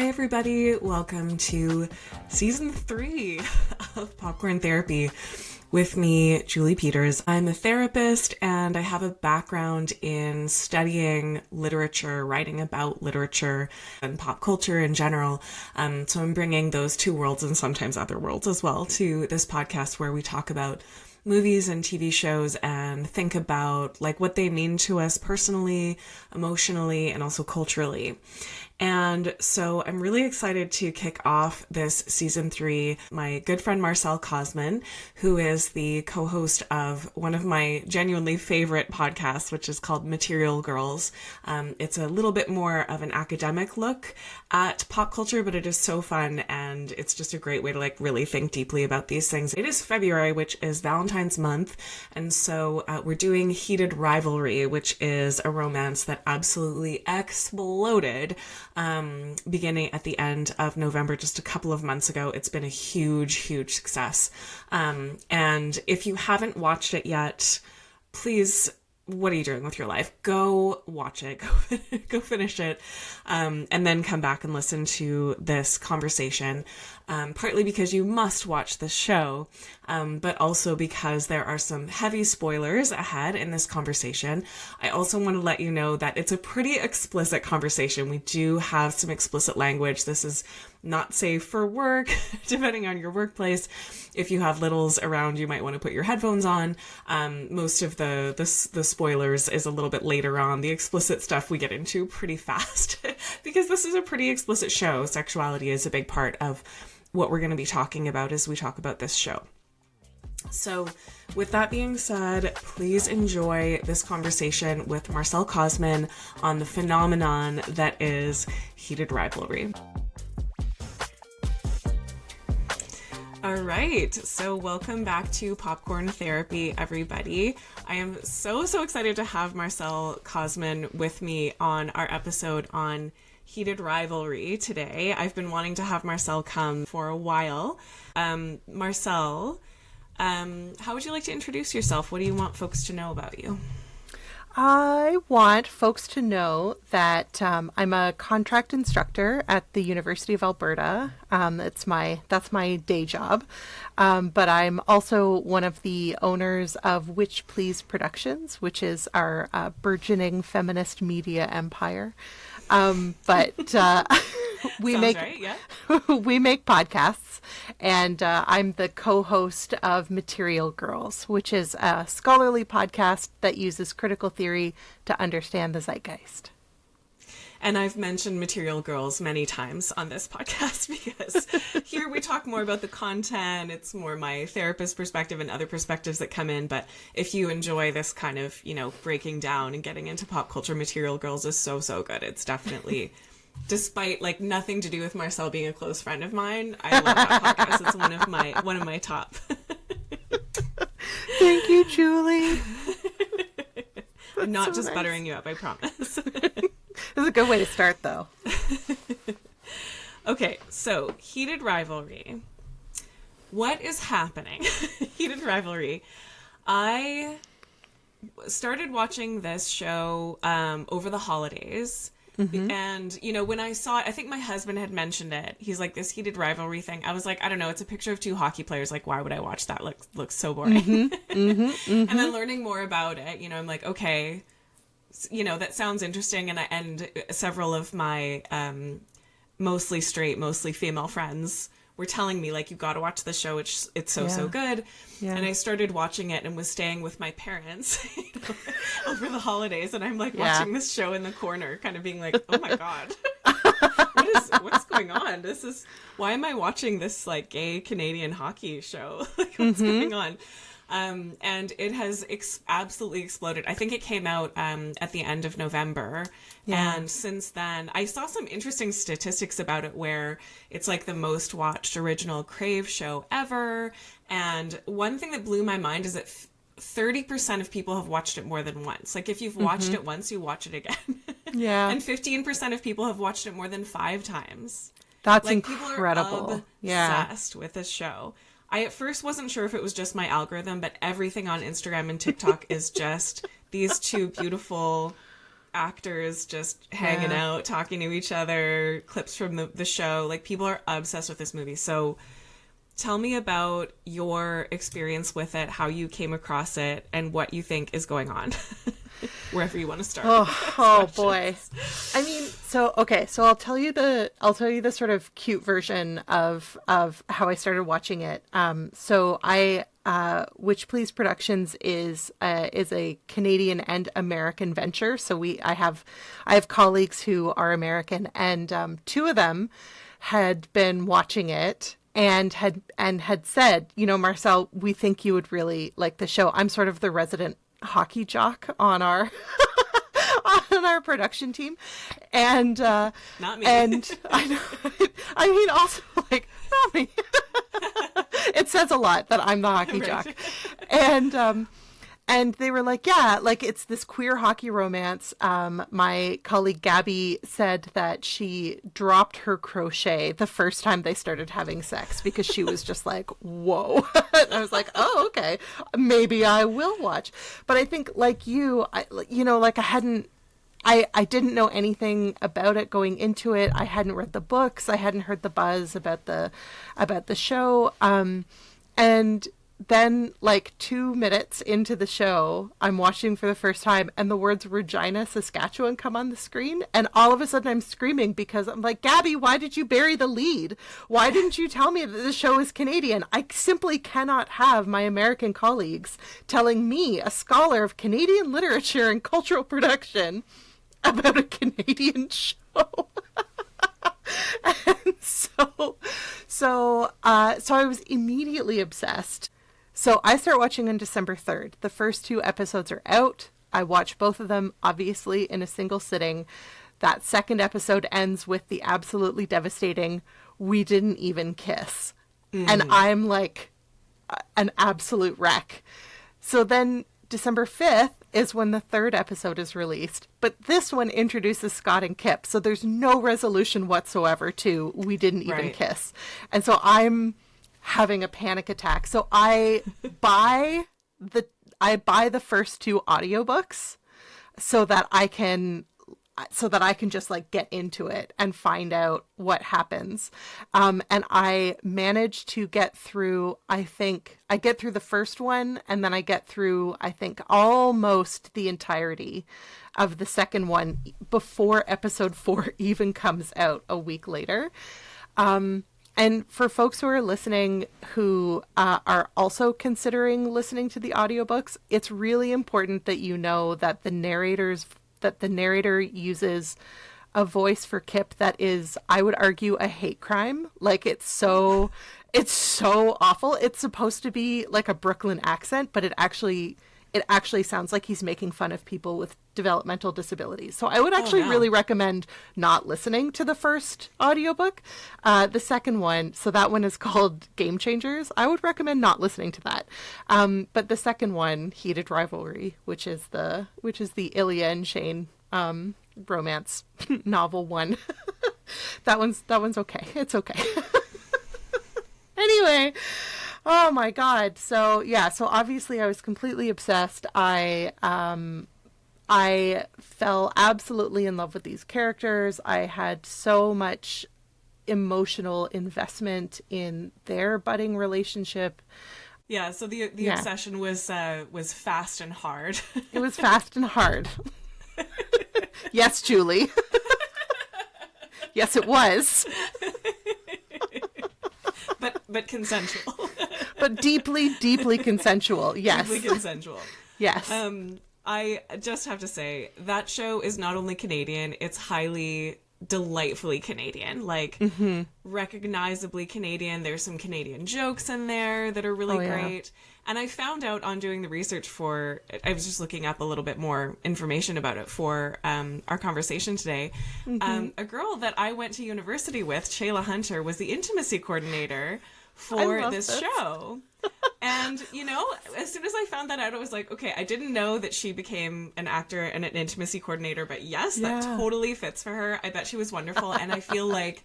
Hi, everybody. Welcome to season 3 of Popcorn Therapy with me, Julie Peters. I'm a therapist and I have a background in studying literature, writing about literature and pop culture in general. So I'm bringing those two worlds and sometimes other worlds as well to this podcast where we talk about movies and TV shows and think about like what they mean to us personally, emotionally, and also culturally. And so I'm really excited to kick off this season 3. My good friend Marcelle Kosman, who is the co-host of one of my genuinely favorite podcasts, which is called Material Girls. It's a little bit more of an academic look at pop culture, but it is so fun and it's just a great way to like really think deeply about these things. It is February, which is Valentine's month. And so we're doing Heated Rivalry, which is a romance that absolutely exploded beginning at the end of November, just a couple of months ago. It's been a huge, huge success. And if you haven't watched it yet, please, what are you doing with your life? Go watch it, go finish it, and then come back and listen to this conversation. Partly because you must watch the show, but also because there are some heavy spoilers ahead in this conversation. I also want to let you know that it's a pretty explicit conversation. We do have some explicit language. This is not safe for work, depending on your workplace. If you have littles around, you might want to put your headphones on. Most of the spoilers is a little bit later on. The explicit stuff we get into pretty fast because this is a pretty explicit show. Sexuality is a big part of what we're going to be talking about as we talk about this show. So with that being said, please enjoy this conversation with Marcelle Kosman on the phenomenon that is Heated Rivalry. All right, so welcome back to Popcorn Therapy, everybody. I am so excited to have Marcelle Kosman with me on our episode on Heated Rivalry today. I've been wanting to have Marcelle come for a while. Marcelle, how would you like to introduce yourself? What do you want folks to know about you? I want folks to know that I'm a contract instructor at the University of Alberta. That's my day job. But I'm also one of the owners of Witch Please Productions, which is our burgeoning feminist media empire. But we make podcasts, and I'm the co-host of Material Girls, which is a scholarly podcast that uses critical theory to understand the zeitgeist. And I've mentioned Material Girls many times on this podcast because here we talk more about the content. It's more my therapist perspective and other perspectives that come in. But if you enjoy this kind of, breaking down and getting into pop culture, Material Girls is so good. It's definitely, despite like nothing to do with Marcelle being a close friend of mine, I love that podcast. It's one of my top. Thank you, Julie. I'm not just buttering you up, I promise. This is a good way to start, though. Okay, so Heated Rivalry. What is happening? Heated Rivalry. I started watching this show over the holodays. Mm-hmm. And, when I saw it, I think my husband had mentioned it. He's like, this Heated Rivalry thing. I was like, I don't know. It's a picture of two hockey players. Like, why would I watch that? Looks so boring. Mm-hmm. Mm-hmm. Mm-hmm. And then learning more about it, I'm like, okay, that sounds interesting. And several of my mostly straight, mostly female friends were telling me, like, you got to watch the show. It's so good. Yeah. And I started watching it and was staying with my parents over the holidays. And I'm like watching this show in the corner, kind of being like, oh my God, what's going on? Why am I watching this like gay Canadian hockey show? Like, what's going on? And it has absolutely exploded. I think it came out at the end of November. Yeah. And since then, I saw some interesting statistics about it where it's like the most watched original Crave show ever. And one thing that blew my mind is that 30% of people have watched it more than once. Like if you've watched it once, you watch it again. Yeah. And 15% of people have watched it more than 5 times. That's like, incredible. People are obsessed with this show. I at first wasn't sure if it was just my algorithm, but everything on Instagram and TikTok is just these two beautiful actors just hanging out, talking to each other, clips from the show. Like, people are obsessed with this movie. So tell me about your experience with it, how you came across it, and what you think is going on. Wherever you want to start. Oh boy. I mean, so I'll tell you the sort of cute version of how I started watching it. Witch Please Productions is a Canadian and American venture. So I have colleagues who are American, and two of them had been watching it and had said, Marcelle, we think you would really like the show. I'm sort of the resident hockey jock on our production team, and not me. And I mean also, like, not me. It says a lot that I'm the hockey jock. And they were like, yeah, like, it's this queer hockey romance. My colleague Gabby said that she dropped her crochet the first time they started having sex because she was just like, whoa. And I was like, oh, okay, maybe I will watch. But I think, like you, I didn't know anything about it going into it. I hadn't read the books. I hadn't heard the buzz about the show. And then, like, 2 minutes into the show, I'm watching for the first time, and the words Regina, Saskatchewan come on the screen, and all of a sudden I'm screaming because I'm like, Gabby, why did you bury the lead? Why didn't you tell me that the show is Canadian? I simply cannot have my American colleagues telling me, a scholar of Canadian literature and cultural production, about a Canadian show. And so I was immediately obsessed. So I start watching on December 3rd. The first 2 episodes are out. I watch both of them, obviously, in a single sitting. That second episode ends with the absolutely devastating, we didn't even kiss. And I'm like an absolute wreck. So then December 5th is when the 3rd episode is released. But this one introduces Scott and Kip. So there's no resolution whatsoever to we didn't even kiss. And so I'm having a panic attack. So I buy the first 2 audiobooks so that I can just, like, get into it and find out what happens. And I managed to get through, I get through the first one, and then I get through, I think, almost the entirety of the second one before episode 4 even comes out a week later. And for folks who are listening who are also considering listening to the audiobooks, it's really important that you know that the narrator uses a voice for Kip that is, I would argue, a hate crime. Like, it's so awful. It's supposed to be like a Brooklyn accent, but it actually sounds like he's making fun of people with developmental disabilities. So I would actually really recommend not listening to the first audiobook. The second one, so that one is called Game Changers. I would recommend not listening to that. But the second one, Heated Rivalry, which is the Ilya and Shane romance novel one. that one's okay. It's okay. Anyway, oh my God. So obviously I was completely obsessed. I fell absolutely in love with these characters. I had so much emotional investment in their budding relationship. Yeah, so the obsession was fast and hard. It was fast and hard. Yes, Julie. Yes, it was. But consensual. But deeply, deeply consensual. Yes. Deeply consensual. Yes. I just have to say, that show is not only Canadian, it's highly, delightfully Canadian. Like, recognizably Canadian. There's some Canadian jokes in there that are really great. And I found out on doing the research I was just looking up a little bit more information about it for our conversation today. A girl that I went to university with, Shayla Hunter, was the intimacy coordinator for this show. And, as soon as I found that out, I was like, okay, I didn't know that she became an actor and an intimacy coordinator, but yes, that totally fits for her. I bet she was wonderful. And I feel like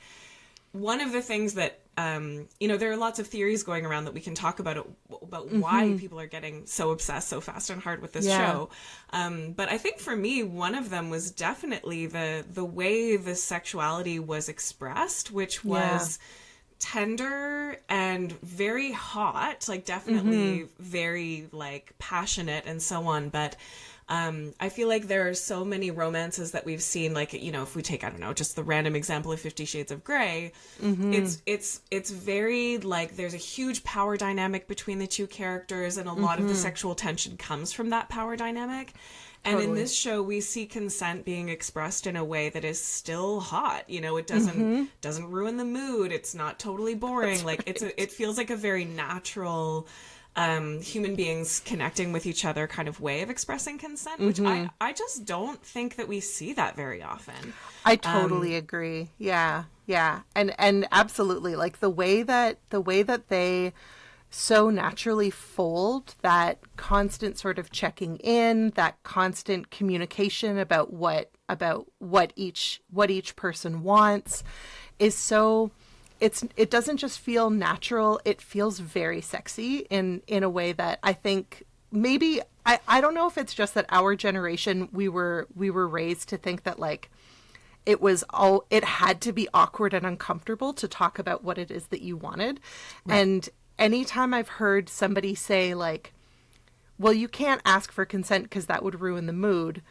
one of the things that, there are lots of theories going around that we can talk about why people are getting so obsessed so fast and hard with this show. But I think for me, one of them was definitely the way the sexuality was expressed, which was tender and very hot, like definitely very like passionate and so on. But I feel like there are so many romances that we've seen, like, if we take, I don't know, just the random example of 50 Shades of Grey, it's very like there's a huge power dynamic between the two characters, and a lot of the sexual tension comes from that power dynamic. And in this show, we see consent being expressed in a way that is still hot. It doesn't ruin the mood. It's not totally boring. Like it feels like a very natural human beings connecting with each other kind of way of expressing consent, which I just don't think that we see that very often. I totally agree. Yeah. And absolutely, like the way that they so naturally fold that constant sort of checking in, that constant communication about what each person wants is so. It doesn't just feel natural, it feels very sexy in a way that I think maybe I don't know if it's just that our generation we were raised to think that like it had to be awkward and uncomfortable to talk about what it is that you wanted. Right. And anytime I've heard somebody say like, well, you can't ask for consent because that would ruin the mood,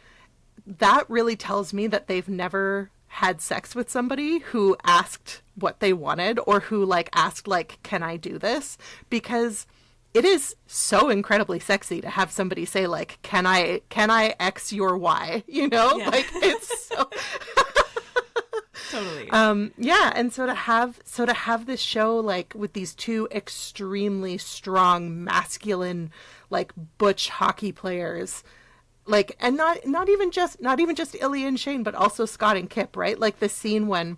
that really tells me that they've never had sex with somebody who asked what they wanted, or who like asked like, can I do this? Because it is so incredibly sexy to have somebody say like, can I X your Y? Like it's so totally. And so to have this show like with these two extremely strong masculine like butch hockey players, like, and not even just Ilya and Shane, but also Scott and Kip, right? Like the scene when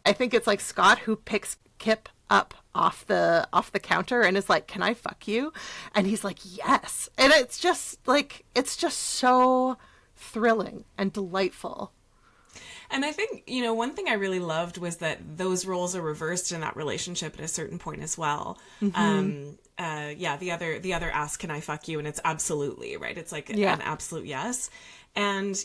I think it's like Scott who picks Kip up off the counter and is like, can I fuck you? And he's like, yes. And it's just so thrilling and delightful. And I think, one thing I really loved was that those roles are reversed in that relationship at a certain point as well. The other asks, can I fuck you? And it's absolutely, right? It's like an absolute yes. And,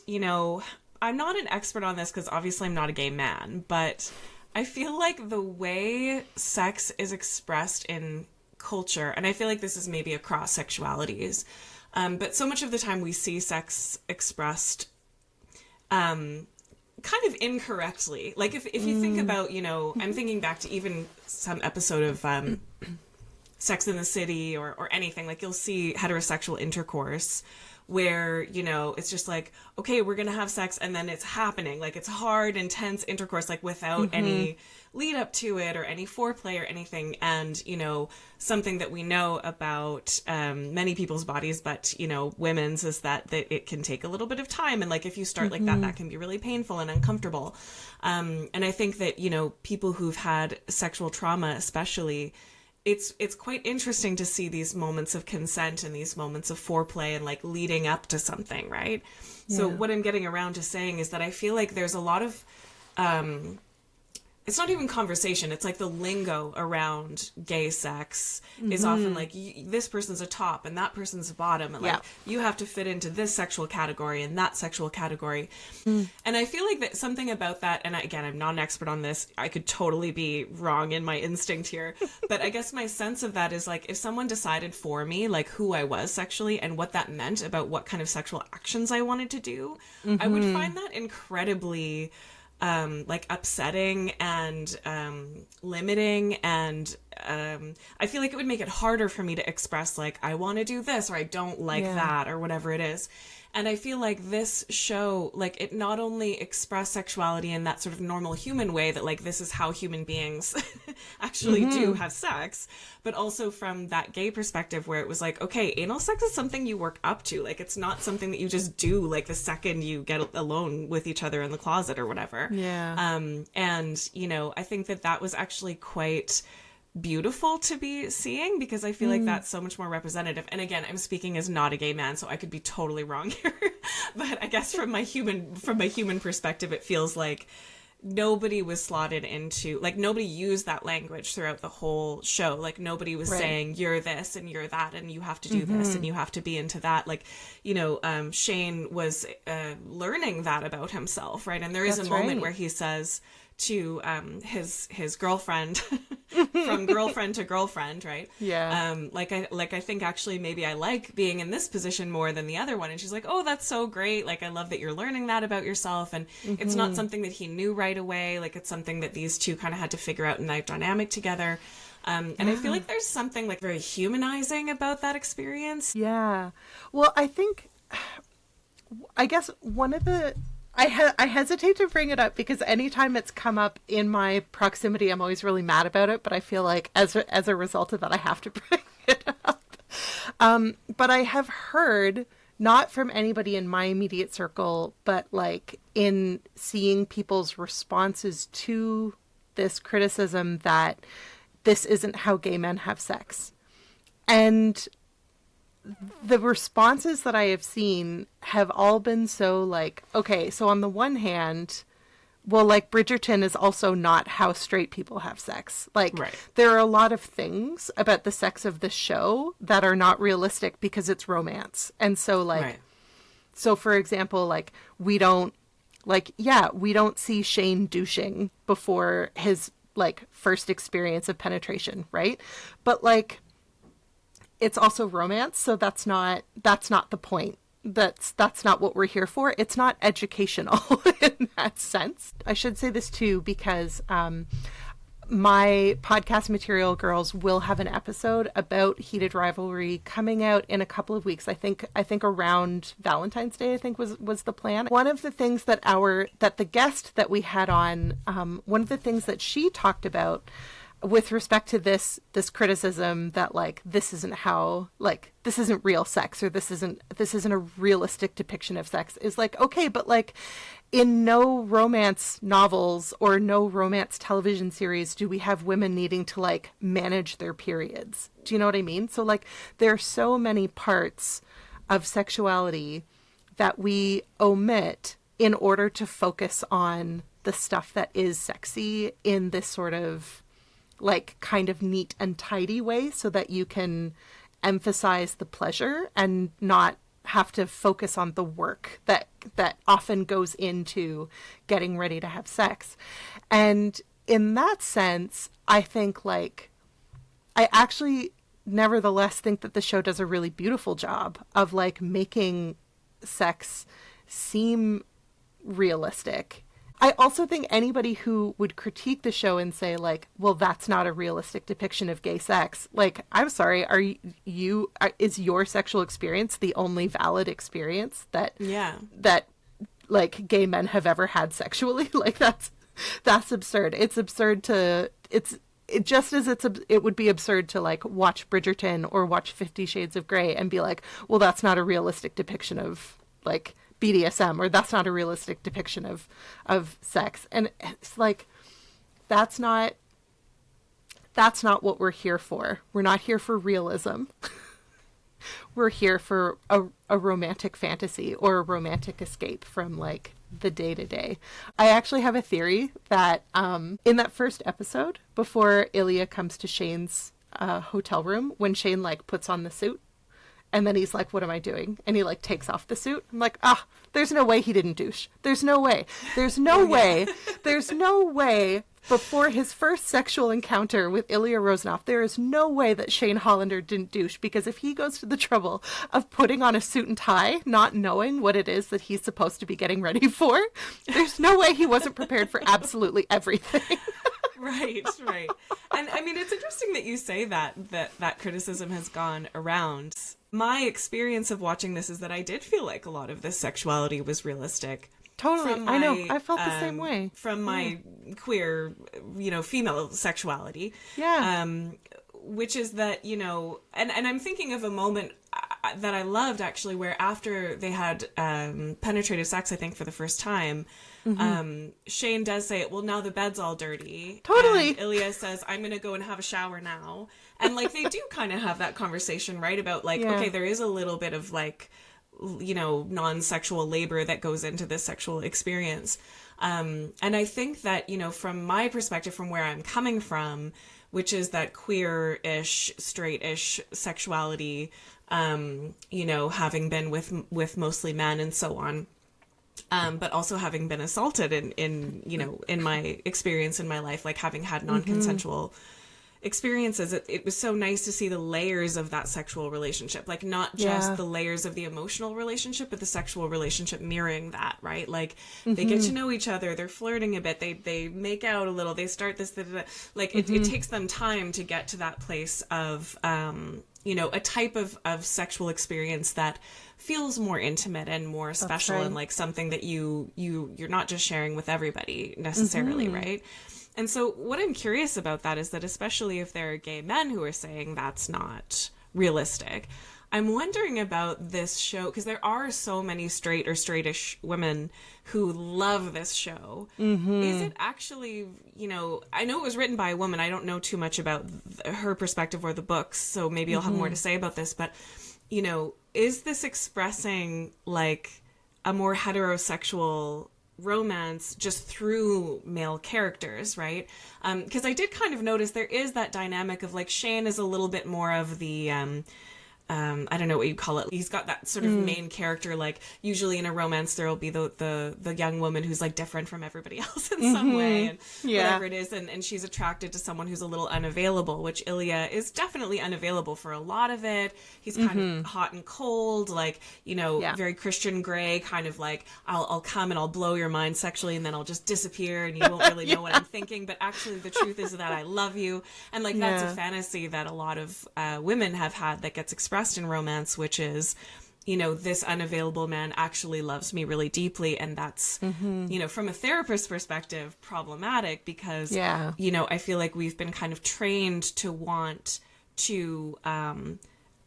I'm not an expert on this because obviously I'm not a gay man, but I feel like the way sex is expressed in culture, and I feel like this is maybe across sexualities, but so much of the time we see sex expressed kind of incorrectly. Like if you think about, I'm thinking back to even some episode of Sex in the City or anything, like you'll see heterosexual intercourse where, it's just like, okay, we're going to have sex and then it's happening. Like it's hard, intense intercourse, like without any lead up to it or any foreplay or anything. And, something that we know about many people's bodies, but, women's is that it can take a little bit of time. And like if you start like that can be really painful and uncomfortable. And I think that, people who've had sexual trauma, especially, it's quite interesting to see these moments of consent and these moments of foreplay and like leading up to something, right? Yeah. So what I'm getting around to saying is that I feel like there's a lot of it's not even conversation. It's like the lingo around gay sex is often like, this person's a top and that person's a bottom. And like, you have to fit into this sexual category and that sexual category. And I feel like that something about that, and again, I'm not an expert on this. I could totally be wrong in my instinct here. But I guess my sense of that is like, if someone decided for me, like who I was sexually and what that meant about what kind of sexual actions I wanted to do, I would find that incredibly like upsetting and limiting, and I feel like it would make it harder for me to express like I want to do this or I don't like that or whatever it is. And I feel like this show, like it not only expressed sexuality in that sort of normal human way that like this is how human beings actually do have sex, but also from that gay perspective where it was like, okay, anal sex is something you work up to. Like it's not something that you just do like the second you get alone with each other in the closet or whatever. Yeah. And, I think that was actually quite beautiful to be seeing, because I feel like that's so much more representative. And again, I'm speaking as not a gay man, so I could be totally wrong here. But I guess from my human perspective, it feels like nobody was slotted into, like, nobody used that language throughout the whole show. Like, nobody was saying, you're this and you're that and you have to do this and you have to be into that. Like, you know, Shane was learning that about himself, right? And there is a moment where he says to his girlfriend, from girlfriend to girlfriend, right? Yeah. I think actually maybe I like being in this position more than the other one. And she's like, oh, that's so great. Like, I love that you're learning that about yourself. And it's not something that he knew right away. Like, it's something that these two kind of had to figure out in that dynamic together. And I feel like there's something like very humanizing about that experience. Yeah. Well, I guess one of the, I hesitate to bring it up because anytime it's come up in my proximity, I'm always really mad about it. But I feel like as a result of that, I have to bring it up. But I have heard, not from anybody in my immediate circle, but like in seeing people's responses to this criticism that this isn't how gay men have sex. And the responses that I have seen have all been so like, okay, so on the one hand, well, like Bridgerton is also not how straight people have sex. Like, there are a lot of things about the sex of the show that are not realistic because it's romance. And so like, so for example, like we don't see Shane douching before his like first experience of penetration. Right. But like, it's also romance, so that's not the point. That's not what we're here for. It's not educational in that sense. I should say this too because my podcast Material Girls will have an episode about Heated Rivalry coming out in a couple of weeks. I think around Valentine's Day, I think was the plan. One of the things that the guest that we had on, one of the things that she talked about with respect to this criticism that like this isn't how, like this isn't real sex, or this isn't a realistic depiction of sex, is like, okay, but like in no romance novels or no romance television series do we have women needing to like manage their periods. Do you know what I mean? So like there are so many parts of sexuality that we omit in order to focus on the stuff that is sexy in this sort of like kind of neat and tidy way, so that you can emphasize the pleasure and not have to focus on the work that often goes into getting ready to have sex. And in that sense, I think like, I actually nevertheless think that the show does a really beautiful job of like making sex seem realistic. I also think anybody who would critique the show and say like, well, that's not a realistic depiction of gay sex. Like, I'm sorry, is your sexual experience the only valid experience that like gay men have ever had sexually? Like that's absurd. It's absurd it would be absurd to like watch Bridgerton or watch 50 Shades of Grey and be like, well, that's not a realistic depiction of like BDSM, or that's not a realistic depiction of sex. And it's like, that's not what we're here for. We're not here for realism. We're here for a romantic fantasy or a romantic escape from like the day to day. I actually have a theory that in that first episode, before Ilya comes to Shane's hotel room, when Shane like puts on the suit, and then he's like, what am I doing? And he like takes off the suit. I'm like, there's no way he didn't douche. There's no way. There's no way. There's no way before his first sexual encounter with Ilya Rozanov, there is no way that Shane Hollander didn't douche, because if he goes to the trouble of putting on a suit and tie, not knowing what it is that he's supposed to be getting ready for, there's no way he wasn't prepared for absolutely everything. Right. And I mean, it's interesting that you say that criticism has gone around. My experience of watching this is that I did feel like a lot of this sexuality was realistic. Totally. I know. I felt the same way. From my queer, female sexuality. Yeah. Which is that, and I'm thinking of a moment that I loved, actually, where after they had penetrative sex, I think, for the first time, Shane does say, well, now the bed's all dirty. Totally. And Ilya says, I'm going to go and have a shower now. And, like, they do kind of have that conversation, right? About, like, okay, there is a little bit of, like, non-sexual labor that goes into this sexual experience. And I think that, from my perspective, from where I'm coming from, which is that queer-ish, straight-ish sexuality, having been with mostly men and so on, but also having been assaulted in my experience in my life, like having had non-consensual experiences, it was so nice to see the layers of that sexual relationship, like not just the layers of the emotional relationship, but the sexual relationship mirroring that, right? Like they get to know each other, they're flirting a bit, they make out a little, they start this, like it takes them time to get to that place of, a type of sexual experience that feels more intimate and more special, and like something that you're not just sharing with everybody necessarily, right? And so what I'm curious about that is that, especially if there are gay men who are saying that's not realistic, I'm wondering about this show, because there are so many straight or straightish women who love this show. Is it actually, I know it was written by a woman. I don't know too much about her perspective or the books, so maybe I'll have more to say about this. But, is this expressing like a more heterosexual romance just through male characters, right? Because I did kind of notice there is that dynamic of like Shane is a little bit more of the I don't know what you call it. He's got that sort of main character, like usually in a romance there will be the young woman who's like different from everybody else in some way, and whatever it is, and she's attracted to someone who's a little unavailable, which Ilya is definitely unavailable for a lot of it. He's kind of hot and cold, like, very Christian Grey, kind of like, I'll come and I'll blow your mind sexually and then I'll just disappear and you won't really know what I'm thinking, but actually the truth is that I love you. And like that's a fantasy that a lot of women have had that gets expressed in romance, which is, this unavailable man actually loves me really deeply, and that's, from a therapist's perspective, problematic because, I feel like we've been kind of trained to want to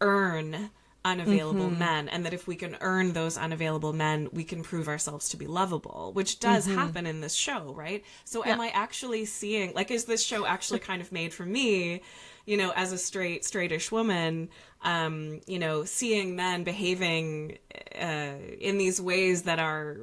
earn unavailable men, and that if we can earn those unavailable men, we can prove ourselves to be lovable, which does happen in this show, right? So am I actually seeing, like, is this show actually kind of made for me, as a straightish woman, seeing men behaving in these ways that are,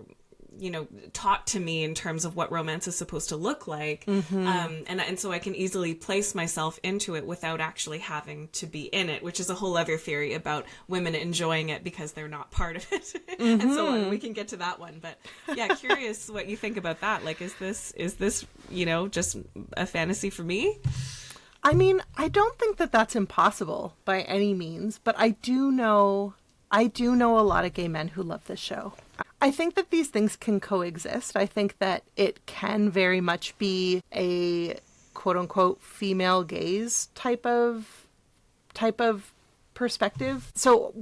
taught to me in terms of what romance is supposed to look like. And so I can easily place myself into it without actually having to be in it, which is a whole other theory about women enjoying it because they're not part of it. And so on. We can get to that one. But yeah, curious what you think about that. Like, is this, just a fantasy for me? I mean, I don't think that that's impossible by any means, but I do know a lot of gay men who love this show. I think that these things can coexist. I think that it can very much be a quote unquote female gaze type of perspective. So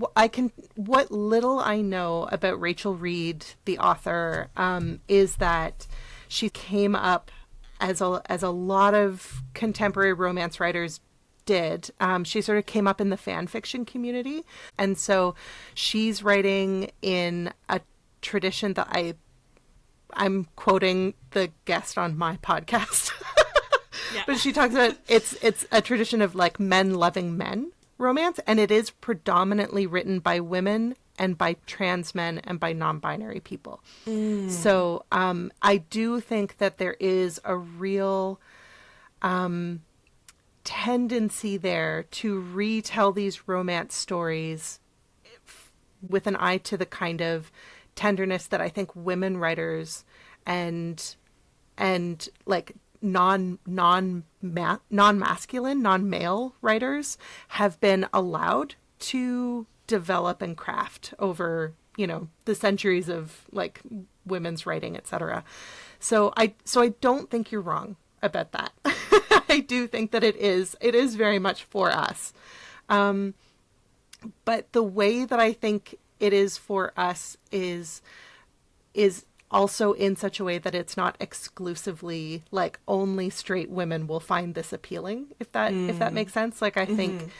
what little I know about Rachel Reed, the author, is that she came up as a lot of contemporary romance writers did. She sort of came up in the fan fiction community. And so she's writing in a tradition that I'm quoting the guest on my podcast. But she talks about it's a tradition of like men loving men romance, and it is predominantly written by women and by trans men and by non-binary people. So I do think that there is a real tendency there to retell these romance stories with an eye to the kind of tenderness that I think women writers and like non-masculine, non-male writers have been allowed to develop and craft over, the centuries of like women's writing, etc. So I don't think you're wrong about that. I do think that it is very much for us. But the way that I think it is for us is also in such a way that it's not exclusively like only straight women will find this appealing, if that makes sense. Like I think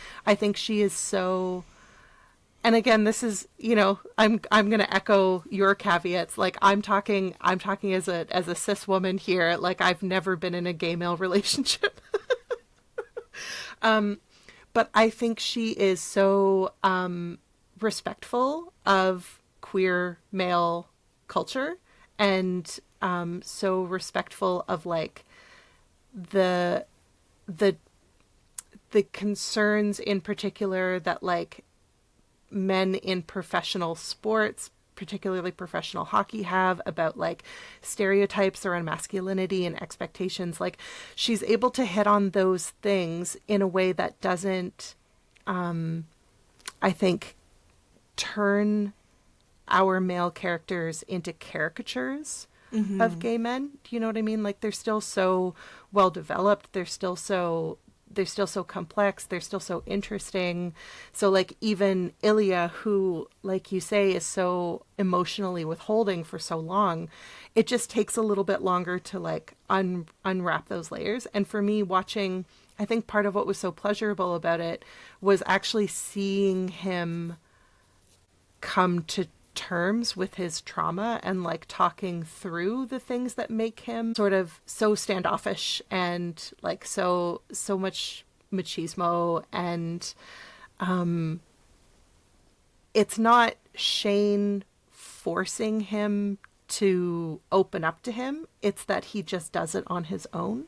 she is so, and again, this is, I'm going to echo your caveats. Like I'm talking as a cis woman here. Like I've never been in a gay male relationship. But I think she is so respectful of queer male culture, and so respectful of like the concerns in particular that like men in professional sports, particularly professional hockey, have about like stereotypes around masculinity and expectations. Like, she's able to hit on those things in a way that doesn't, I think, turn our male characters into caricatures of gay men. Do you know what I mean? Like, they're still so well developed. They're still so complex. They're still so interesting. So like even Ilya, who, like you say, is so emotionally withholding for so long, it just takes a little bit longer to like unwrap those layers. And for me, watching, I think part of what was so pleasurable about it was actually seeing him come to terms with his trauma and like talking through the things that make him sort of so standoffish and like so much machismo. And it's not Shane forcing him to open up to him, it's that he just does it on his own.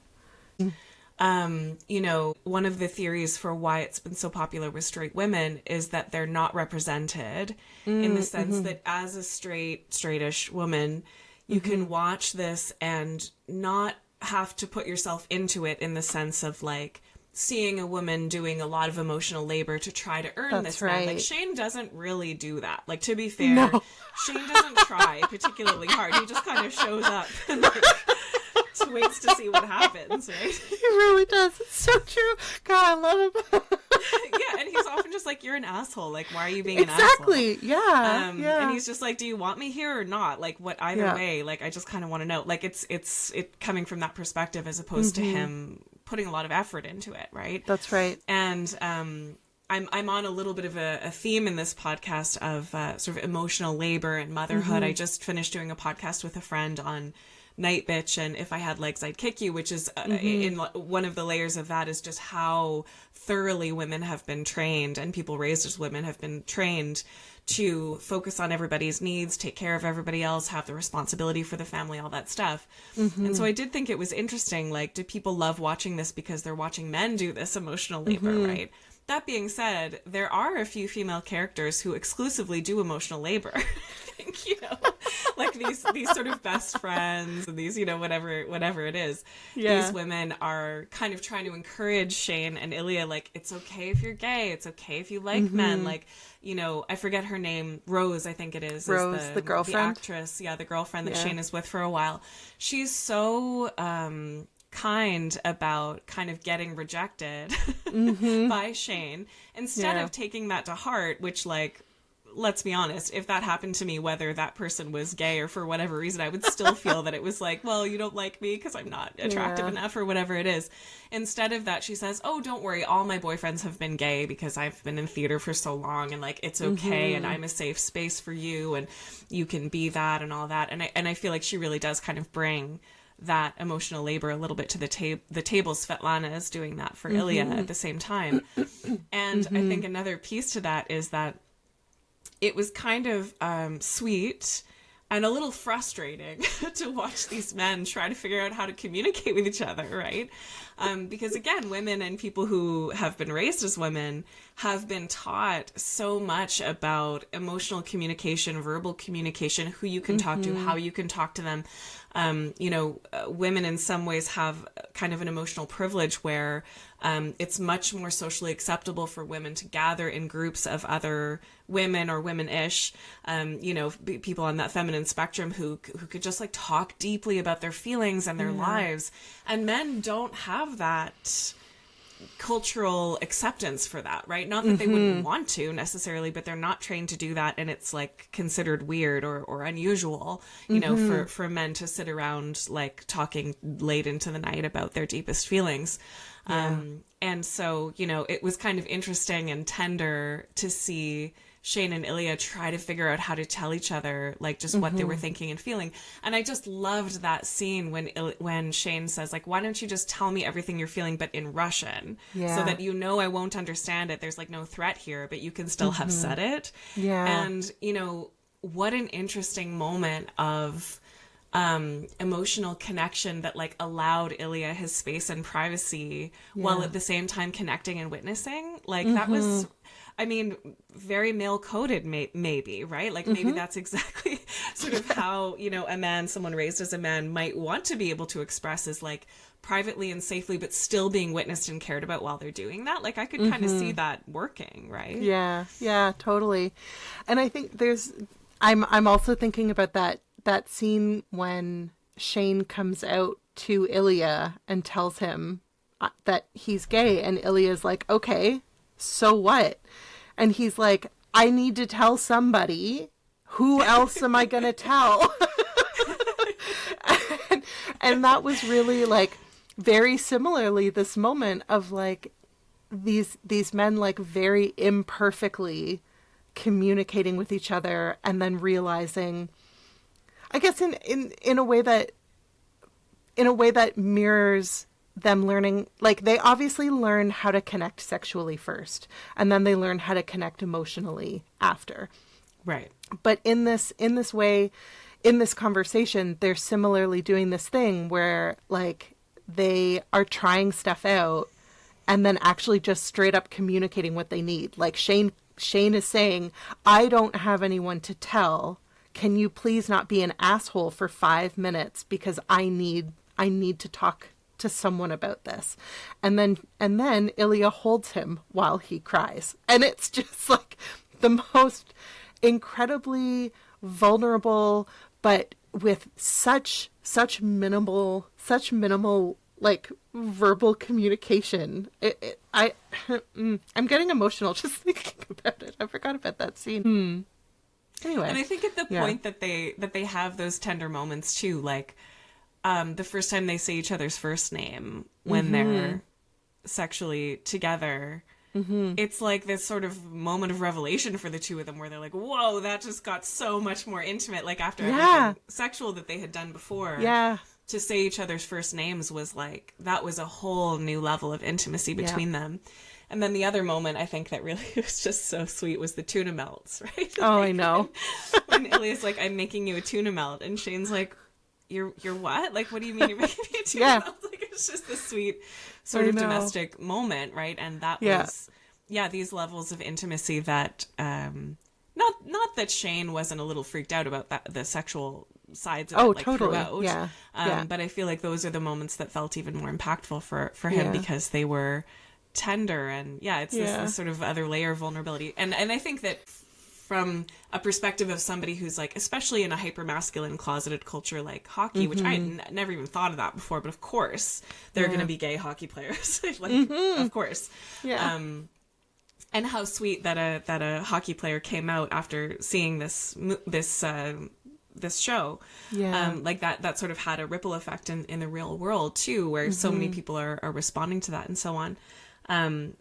You know, one of the theories for why it's been so popular with straight women is that they're not represented in the sense that as a straightish woman, you can watch this and not have to put yourself into it in the sense of like seeing a woman doing a lot of emotional labor to try to earn this man. Like, Shane doesn't really do that. Like, to be fair, Shane doesn't try particularly hard. He just kind of shows up and like waits to see what happens, right? He really does. It's so true. God, I love him. Yeah, and he's often just like, you're an asshole. Like, why are you being an asshole? Exactly. Yeah. And he's just like, do you want me here or not? Like, what either way? Like, I just kind of want to know. Like, it's coming from that perspective as opposed to him putting a lot of effort into it, right? That's right. And I'm on a little bit of a theme in this podcast of sort of emotional labor and motherhood. I just finished doing a podcast with a friend on Night Bitch and If I Had Legs I'd Kick You, which is in one of the layers of that is just how thoroughly women have been trained and people raised as women have been trained to focus on everybody's needs, take care of everybody else, have the responsibility for the family, all that stuff. And so I did think it was interesting, like, do people love watching this because they're watching men do this emotional labor, right? That being said, there are a few female characters who exclusively do emotional labor. I think, you know, like these sort of best friends and these, you know, whatever it is. Yeah. These women are kind of trying to encourage Shane and Ilya, like, it's okay if you're gay. It's okay if you like men. Like, you know, I forget her name. Rose, I think it is. Rose, is the girlfriend. The actress. Yeah, the girlfriend that Shane is with for a while. She's so kind about kind of getting rejected by Shane instead of taking that to heart, which, like, let's be honest, if that happened to me, whether that person was gay or for whatever reason, I would still feel that it was like, well, you don't like me because I'm not attractive enough or whatever it is. Instead of that, she says, oh, don't worry, all my boyfriends have been gay because I've been in theater for so long and like it's okay and I'm a safe space for you and you can be that and all that. And I feel like she really does kind of bring that emotional labor a little bit to the table. Svetlana is doing that for Ilya at the same time. And I think another piece to that is that it was kind of sweet and a little frustrating to watch these men try to figure out how to communicate with each other, right? Because again, women and people who have been raised as women have been taught so much about emotional communication, verbal communication, who you can talk to, how you can talk to them. You know, women in some ways have kind of an emotional privilege where it's much more socially acceptable for women to gather in groups of other women or women-ish, you know, people on that feminine spectrum who could just like talk deeply about their feelings and their lives. And men don't have that cultural acceptance for that, right? Not that they wouldn't want to necessarily, but they're not trained to do that, and it's like considered weird or unusual, you know, for men to sit around like talking late into the night about their deepest feelings. And so, you know, it was kind of interesting and tender to see Shane and Ilya try to figure out how to tell each other like just what they were thinking and feeling. And I just loved that scene when Shane says like, why don't you just tell me everything you're feeling but in Russian so that you know I won't understand it. There's like no threat here, but you can still have said it. And, you know, what an interesting moment of emotional connection that like allowed Ilya his space and privacy while at the same time connecting and witnessing. Like that was, I mean, very male coded, maybe, right? Like maybe that's exactly sort of how, you know, someone raised as a man might want to be able to express is like privately and safely, but still being witnessed and cared about while they're doing that. Like I could kind of see that working, right? Yeah, yeah, totally. And I think I'm also thinking about that scene when Shane comes out to Ilya and tells him that he's gay, and Ilya's like, okay, so what? And he's like, I need to tell somebody. Who else am I going to tell? and that was really like very similarly this moment of like these men like very imperfectly communicating with each other and then realizing, I guess in a way that mirrors them learning, like they obviously learn how to connect sexually first, and then they learn how to connect emotionally after. Right. But in this way, in this conversation, they're similarly doing this thing where like they are trying stuff out and then actually just straight up communicating what they need. Like Shane is saying, I don't have anyone to tell. Can you please not be an asshole for 5 minutes because I need to talk to someone about this. And then Ilya holds him while he cries. And it's just like the most incredibly vulnerable, but with such minimal like verbal communication. I'm getting emotional just thinking about it. I forgot about that scene. Anyway, and I think at the point that they have those tender moments too, like the first time they say each other's first name when they're sexually together, it's like this sort of moment of revelation for the two of them where they're like, whoa, that just got so much more intimate. Like after everything sexual that they had done before, to say each other's first names was like, that was a whole new level of intimacy between them. And then the other moment I think that really was just so sweet was the tuna melts, right? Oh, I know. And Ilya's like, I'm making you a tuna melt. And Shane's like, You're what? Like, what do you mean you're making me a tuna melt? Like, it's just this sweet sort of domestic moment, right? And that was, these levels of intimacy that, not that Shane wasn't a little freaked out about that, the sexual sides of it, like, totally. throughout. But I feel like those are the moments that felt even more impactful for him because they were tender and it's this sort of other layer of vulnerability. And I think that from a perspective of somebody who's like, especially in a hyper-masculine closeted culture like hockey, which I had never even thought of that before, but of course there are going to be gay hockey players. Like, of course. Yeah. And how sweet that a hockey player came out after seeing this show. Like that sort of had a ripple effect in the real world too, where so many people are responding to that and so on.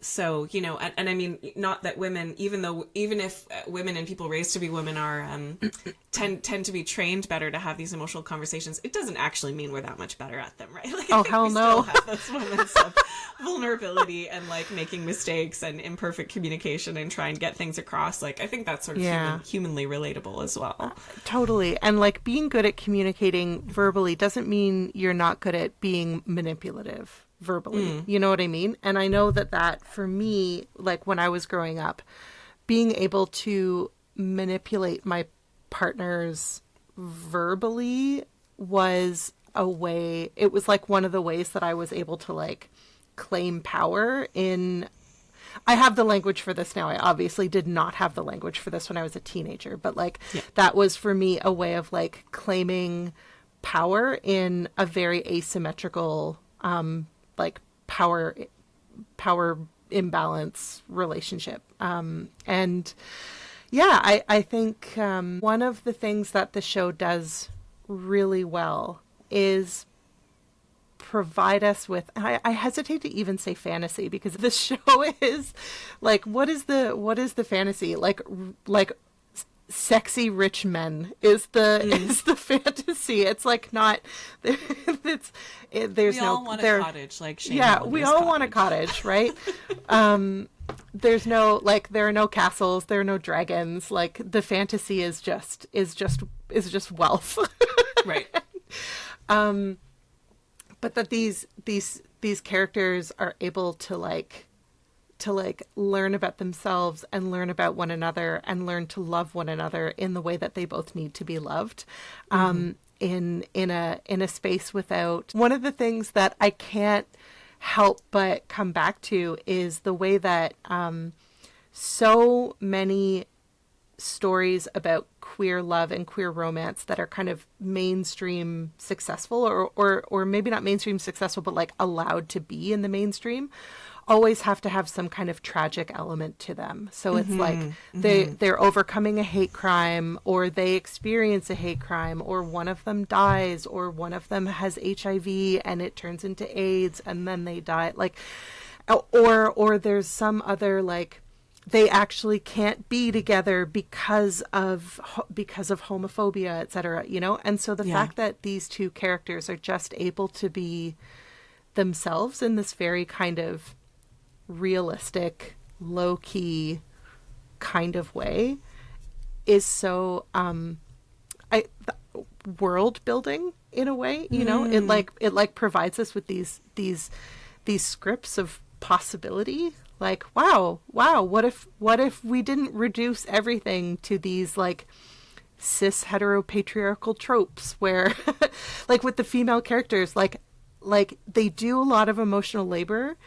So, you know, and I mean, not that women, even if women and people raised to be women are, tend to be trained better to have these emotional conversations, it doesn't actually mean we're that much better at them, right? Like, oh, hell no. Still have those moments of vulnerability and like making mistakes and imperfect communication and try and get things across. Like, I think that's sort of humanly relatable as well. Totally. And like being good at communicating verbally doesn't mean you're not good at being manipulative verbally. You know what I mean? And I know that for me, like when I was growing up, being able to manipulate my partners verbally was it was like one of the ways that I was able to like claim power in. I have the language for this now. I obviously did not have the language for this when I was a teenager, but like that was for me a way of like claiming power in a very asymmetrical like power imbalance relationship. And I think one of the things that the show does really well is provide us with, I hesitate to even say fantasy, because the show is like, what is the fantasy? Like sexy rich men is the fantasy. It's like not there's we all want a cottage, like Shane we all want a cottage, right? there's no, like, there are no castles, there are no dragons. Like, the fantasy is just wealth. Right. But that these characters are able to learn about themselves and learn about one another and learn to love one another in the way that they both need to be loved. In a space without. One of the things that I can't help but come back to is the way that so many stories about queer love and queer romance that are kind of mainstream successful, or maybe not mainstream successful, but like allowed to be in the mainstream, always have to have some kind of tragic element to them. So it's like they're overcoming a hate crime, or they experience a hate crime, or one of them dies, or one of them has HIV and it turns into AIDS and then they die. Like, or there's some other, like, they actually can't be together because of homophobia, etc., you know? And so the fact that these two characters are just able to be themselves in this very kind of realistic, low-key kind of way is so world building in a way, you know? It provides us with these scripts of possibility. Like, wow, what if we didn't reduce everything to these, like, cis heteropatriarchal tropes where like with the female characters, like they do a lot of emotional labor,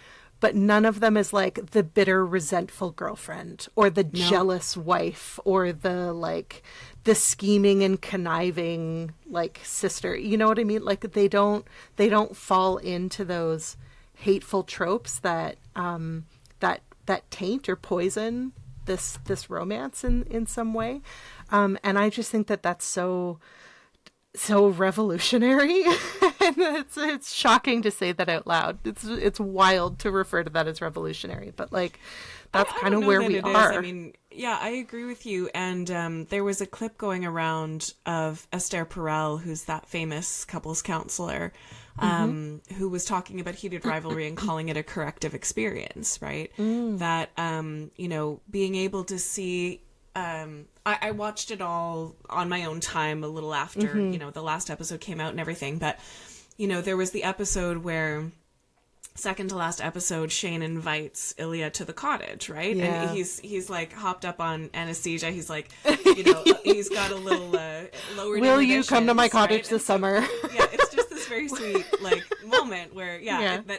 but none of them is like the bitter, resentful girlfriend or the jealous wife or the scheming and conniving, like, sister. You know what I mean? Like, they don't fall into those hateful tropes that that taint or poison this romance in some way. And I just think that that's so revolutionary. And it's shocking to say that out loud. It's wild to refer to that as revolutionary, but like that's kind of where we are. I mean, yeah, I agree with you. And there was a clip going around of Esther Perel, who's that famous couples counselor, who was talking about heated rivalry and calling it a corrective experience, right? That, you know, being able to see, I watched it all on my own time a little after, you know, the last episode came out and everything. But, you know, there was the episode where, second to last episode, Shane invites Ilya to the cottage, right? Yeah. And he's like hopped up on anesthesia. He's like, you know, he's got a little lowered. Will you come to my cottage this summer? Yeah, it's just this very sweet like moment where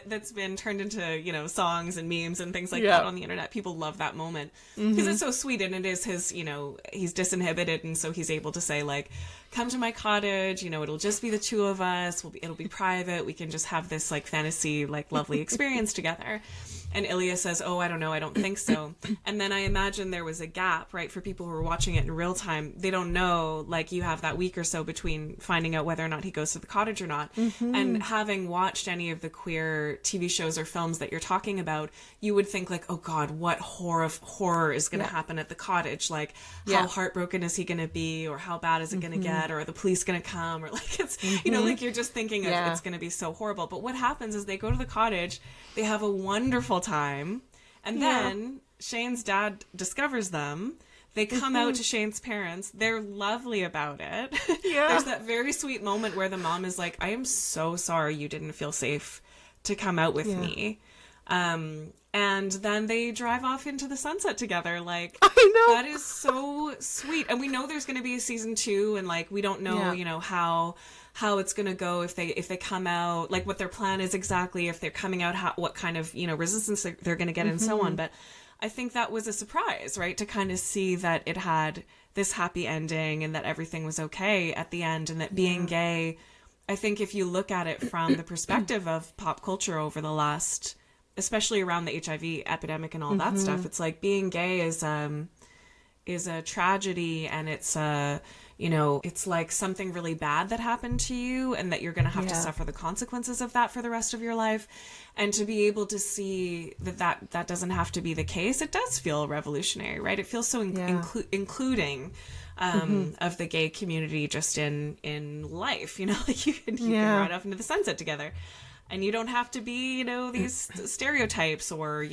that's been turned into, you know, songs and memes and things like that on the internet. People love that moment because it's so sweet, and it is his, you know, he's disinhibited, and so he's able to say like, come to my cottage, you know, it'll just be the two of us, it'll be private, we can just have this like fantasy, like lovely experience together. And Ilya says, oh, I don't know, I don't think so. And then I imagine there was a gap, right, for people who are watching it in real time. They don't know, like, you have that week or so between finding out whether or not he goes to the cottage or not. And having watched any of the queer TV shows or films that you're talking about, you would think like, oh God, what horror is going to happen at the cottage? Like, how heartbroken is he going to be? Or how bad is it going to get? Or are the police going to come? Or like, it's, you know, like you're just thinking of it's going to be so horrible. But what happens is they go to the cottage, they have a wonderful time, and then Shane's dad discovers them. They come out to Shane's parents. They're lovely about it. There's that very sweet moment where the mom is like, I am so sorry you didn't feel safe to come out with me. And then they drive off into the sunset together. Like, I know. That is so sweet. And we know there's going to be a season 2, and like, we don't know, you know, how it's going to go if they come out, like what their plan is exactly, if they're coming out, what kind of, you know, resistance they're going to get and so on. But I think that was a surprise, right? To kind of see that it had this happy ending and that everything was okay at the end, and that being gay, I think if you look at it from the perspective of pop culture over the last, especially around the HIV epidemic and all that stuff, it's like being gay is a tragedy, and it's you know, it's like something really bad that happened to you, and that you're going to have to suffer the consequences of that for the rest of your life. And to be able to see that doesn't have to be the case, it does feel revolutionary, right? It feels so including of the gay community just in life, you know, like you can ride off into the sunset together. And you don't have to be, these stereotypes or,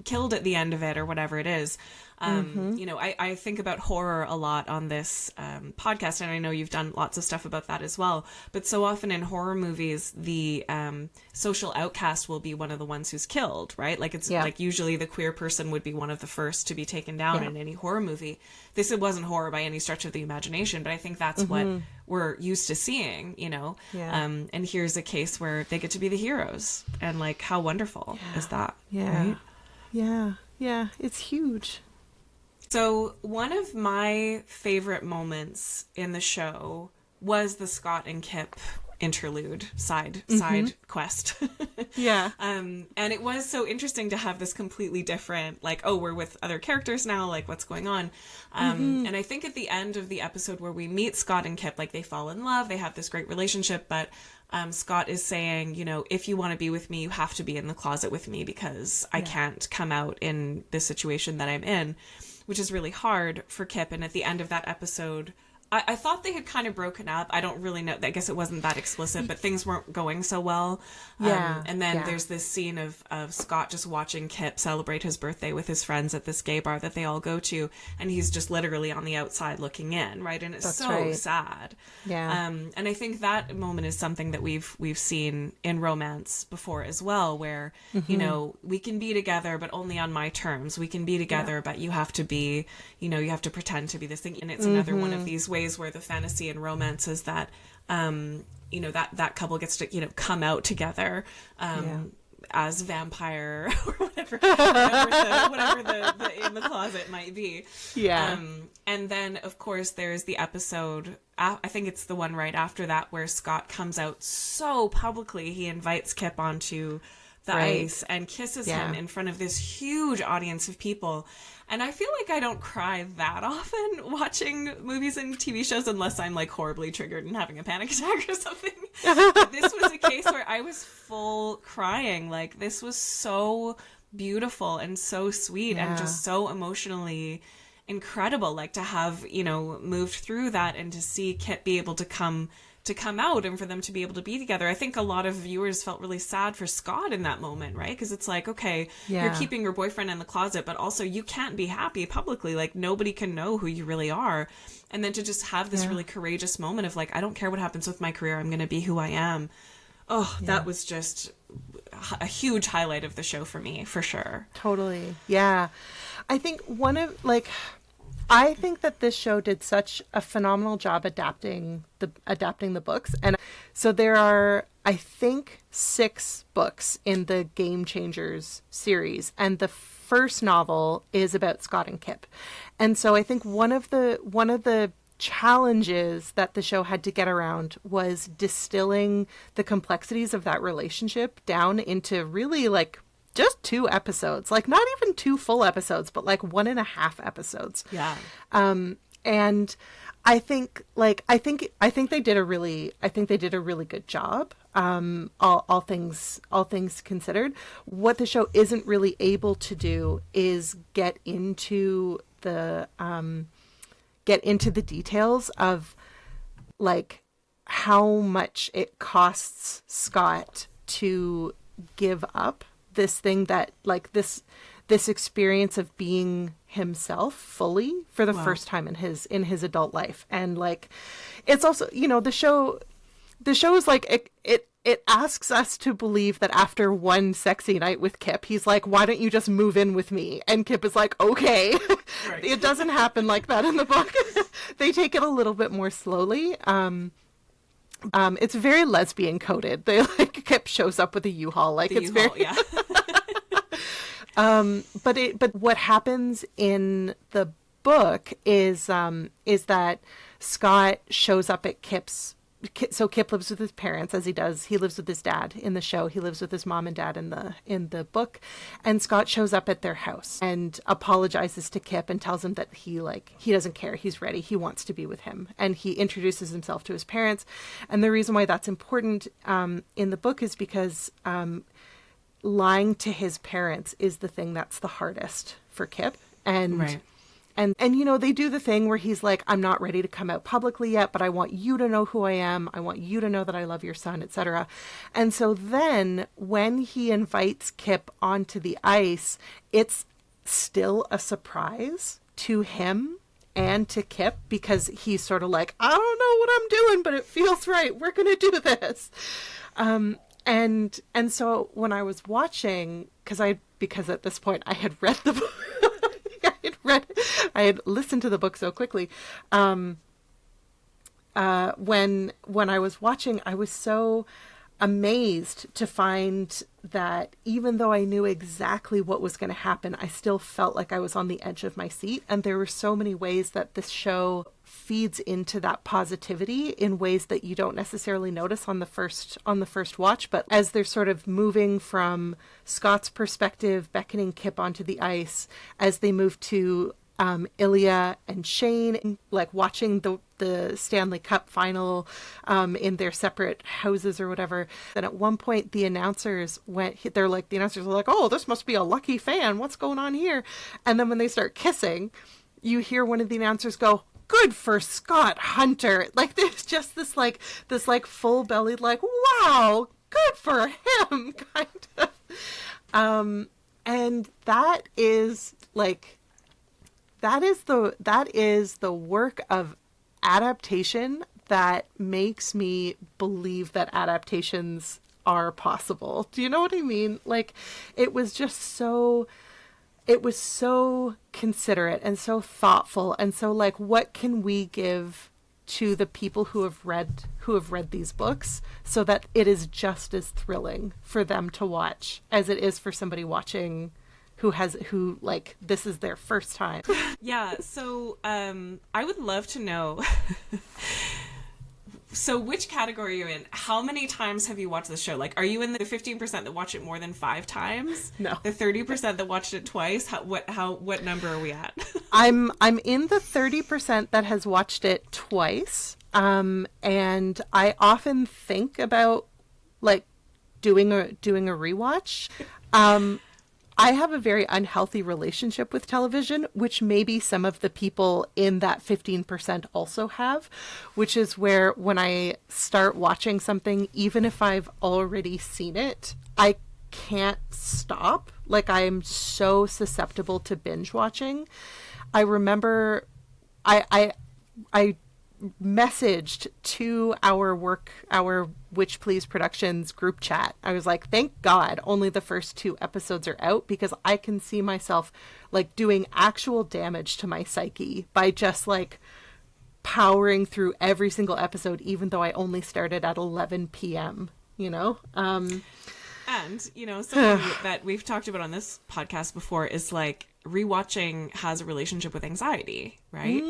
killed at the end of it or whatever it is. I think about horror a lot on this podcast, and I know you've done lots of stuff about that as well. But so often in horror movies, the social outcast will be one of the ones who's killed, right? Like it's like usually the queer person would be one of the first to be taken down in any horror movie. It wasn't horror by any stretch of the imagination, but I think that's what we're used to seeing, and here's a case where they get to be the heroes, and like how wonderful is that? Right? Yeah, it's huge. So one of my favorite moments in the show was the Scott and Kip interlude side quest. And it was so interesting to have this completely different, like, oh, we're with other characters now, like what's going on. And I think at the end of the episode where we meet Scott and Kip, like they fall in love, they have this great relationship, but Scott is saying, if you want to be with me, you have to be in the closet with me because I can't come out in this situation that I'm in, which is really hard for Kip. And at the end of that episode, I thought they had kind of broken up. I don't really know. I guess it wasn't that explicit, but things weren't going so well. And then there's this scene of Scott just watching Kip celebrate his birthday with his friends at this gay bar that they all go to. And he's just literally on the outside looking in, right? And it's sad. And I think that moment is something that we've seen in romance before as well, where, we can be together, but only on my terms. We can be together, but you have to be, you have to pretend to be this thing. And it's another one of these ways where the fantasy and romance is that that couple gets to come out together as vampire or whatever the in the closet might be. And then of course there's the episode, I think it's the one right after that, where Scott comes out so publicly. He invites Kip onto the ice and kisses him in front of this huge audience of people. And I feel like I don't cry that often watching movies and TV shows unless I'm like horribly triggered and having a panic attack or something. But this was a case where I was full crying. Like, this was so beautiful and so sweet and just so emotionally incredible. Like, to have, moved through that and to see Kit be able to come out and for them to be able to be together. I think a lot of viewers felt really sad for Scott in that moment, right? Because it's like, okay, you're keeping your boyfriend in the closet, but also you can't be happy publicly. Like, nobody can know who you really are. And then to just have this really courageous moment of like, I don't care what happens with my career, I'm going to be who I am. Oh, that was just a huge highlight of the show for me, for sure. Totally. Yeah. I think I think that this show did such a phenomenal job adapting the books. And so there are, I think, 6 books in the Game Changers series. And the first novel is about Scott and Kip. And so I think one of the challenges that the show had to get around was distilling the complexities of that relationship down into really like just 2 episodes, like not even 2 full episodes, but like 1.5 episodes. Yeah. And I think they did a really good job. All things considered, what the show isn't really able to do is get into the details of like how much it costs Scott to give up this thing that like this experience of being himself fully for the first time in his adult life. And like, it's also, the show is like, it asks us to believe that after one sexy night with Kip, he's like, why don't you just move in with me? And Kip is like, okay. Right. It doesn't happen like that in the book. They take it a little bit more slowly. It's very lesbian coded. They like Kip shows up with a U-Haul. Like it's U-Haul, very, but what happens in the book is that Scott shows up at so Kip lives with his parents, as he does. He lives with his dad in the show. He lives with his mom and dad in the book. And Scott shows up at their house and apologizes to Kip and tells him that he doesn't care. He's ready. He wants to be with him. And he introduces himself to his parents. And the reason why that's important in the book is because lying to his parents is the thing that's the hardest for Kip. And And you know, they do the thing where he's like, I'm not ready to come out publicly yet, but I want you to know who I am. I want you to know that I love your son, etc. And so then when he invites Kip onto the ice, it's still a surprise to him and to Kip, because he's sort of like, I don't know what I'm doing, but it feels right. We're going to do this. And so when I was watching, because at this point I had read the book, I had listened to the book so quickly. When I was watching, I was so amazed to find that even though I knew exactly what was going to happen, I still felt like I was on the edge of my seat. And there were so many ways that this show feeds into that positivity in ways that you don't necessarily notice on the first watch. But as they're sort of moving from Scott's perspective, beckoning Kip onto the ice, as they move to Ilya and Shane, like watching the Stanley Cup final in their separate houses or whatever. Then at one point the announcers were like, oh, this must be a lucky fan. What's going on here? And then when they start kissing, you hear one of the announcers go, good for Scott Hunter. Like there's just this full bellied, like, wow, good for him kind of. And that is the work of adaptation that makes me believe that adaptations are possible. Do you know what I mean? Like, it was so considerate and so thoughtful, and so like, what can we give to the people who have read these books so that it is just as thrilling for them to watch as it is for somebody watching who like this is their first time. Yeah, so I would love to know so which category are you in? How many times have you watched the show? Like, are you in the 15% that watch it more than 5 times? No. The 30% that watched it twice? What number are we at? I'm in the 30% that has watched it twice. And I often think about like doing a rewatch. I have a very unhealthy relationship with television, which maybe some of the people in that 15% also have, which is where when I start watching something, even if I've already seen it, I can't stop. Like, I am so susceptible to binge watching. I remember I messaged to our Witch Please Productions group chat. I was like, thank God only the first 2 episodes are out, because I can see myself like doing actual damage to my psyche by just like powering through every single episode, even though I only started at 11 p.m., you know? And, you know, something that we've talked about on this podcast before is like, rewatching has a relationship with anxiety, right?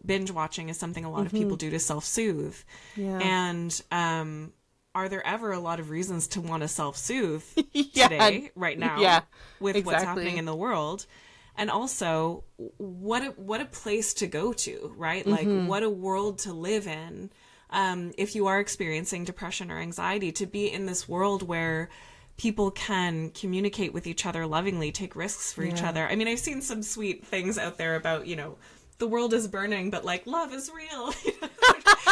Binge watching is something a lot of people do to self-soothe. Yeah. And are there ever a lot of reasons to want to self-soothe today, right now, with what's happening in the world? And also, what a place to go to, right? Like, what a world to live in. If you are experiencing depression or anxiety, to be in this world where people can communicate with each other lovingly, take risks for each other. I mean, I've seen some sweet things out there about, you know, the world is burning, but like, love is real.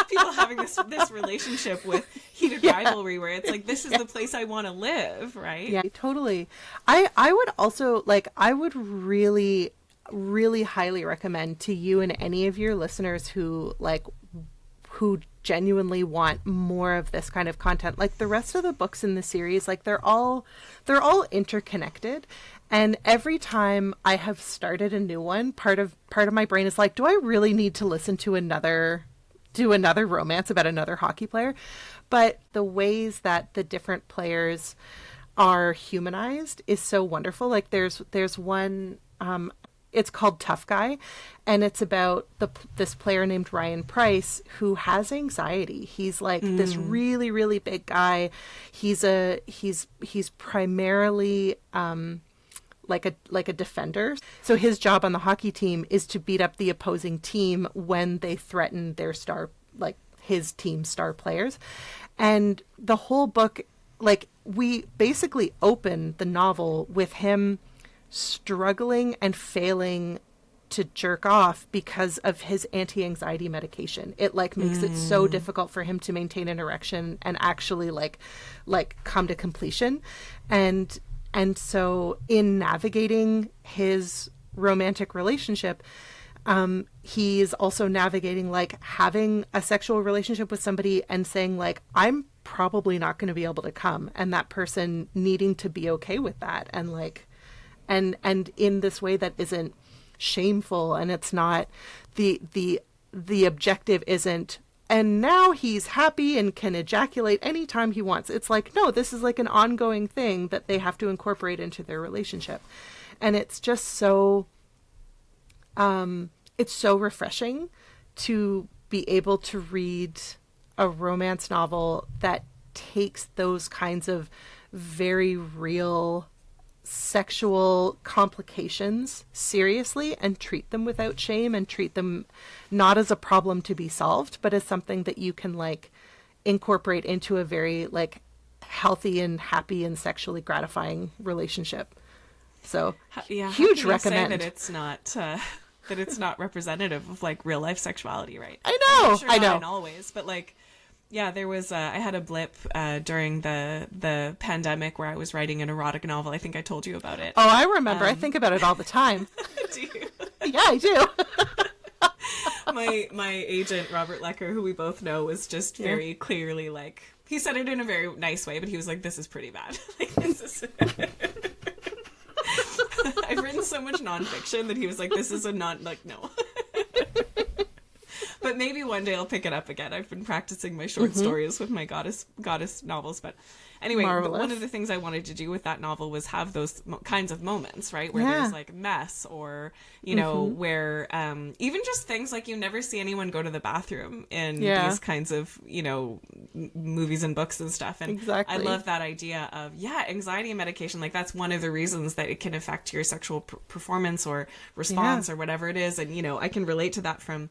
People having this relationship with heated rivalry where it's like, this is the place I want to live, right? Yeah, totally. I would also, like, I would really, really highly recommend to you and any of your listeners who genuinely want more of this kind of content, like the rest of the books in the series, like they're all interconnected, and every time I have started a new one, part of my brain is like, do I really need to listen to another romance about another hockey player? But the ways that the different players are humanized is so wonderful. Like there's one, it's called Tough Guy, and it's about this player named Ryan Price who has anxiety. He's like this really, really big guy. He's primarily like a defender. So his job on the hockey team is to beat up the opposing team when they threaten their his team star players. And the whole book, like, we basically open the novel with him struggling and failing to jerk off because of his anti-anxiety medication. It like makes it so difficult for him to maintain an erection and actually like come to completion. And so in navigating his romantic relationship, he's also navigating like having a sexual relationship with somebody and saying like, I'm probably not going to be able to come, and that person needing to be okay with that, and like, and in this way that isn't shameful, and it's not the objective isn't, and now he's happy and can ejaculate anytime he wants. It's like, no, this is like an ongoing thing that they have to incorporate into their relationship. And it's just so it's so refreshing to be able to read a romance novel that takes those kinds of very real sexual complications seriously and treat them without shame, and treat them not as a problem to be solved, but as something that you can like incorporate into a very like healthy and happy and sexually gratifying relationship. So yeah, huge how can you recommend. say that it's not that it's not representative of like real life sexuality, right? I know, I'm sure I not know. in always, but like, yeah, there was I had a blip during the pandemic where I was writing an erotic novel. I think I told you about it. Oh, I remember. I think about it all the time. Do you? Yeah, I do. my agent Robert Lecker, who we both know, was just very clearly like, he said it in a very nice way, but he was like, "This is pretty bad." Like, this is. I've written so much nonfiction that he was like, "This is a non like no." But maybe one day I'll pick it up again. I've been practicing my short stories with my goddess novels. But anyway, one of the things I wanted to do with that novel was have those kinds of moments, right? Where there's like mess, or, you know, where even just things like you never see anyone go to the bathroom in these kinds of, you know, movies and books and stuff. And exactly. I love that idea of, anxiety medication. Like, that's one of the reasons that it can affect your sexual performance or response or whatever it is. And, you know, I can relate to that from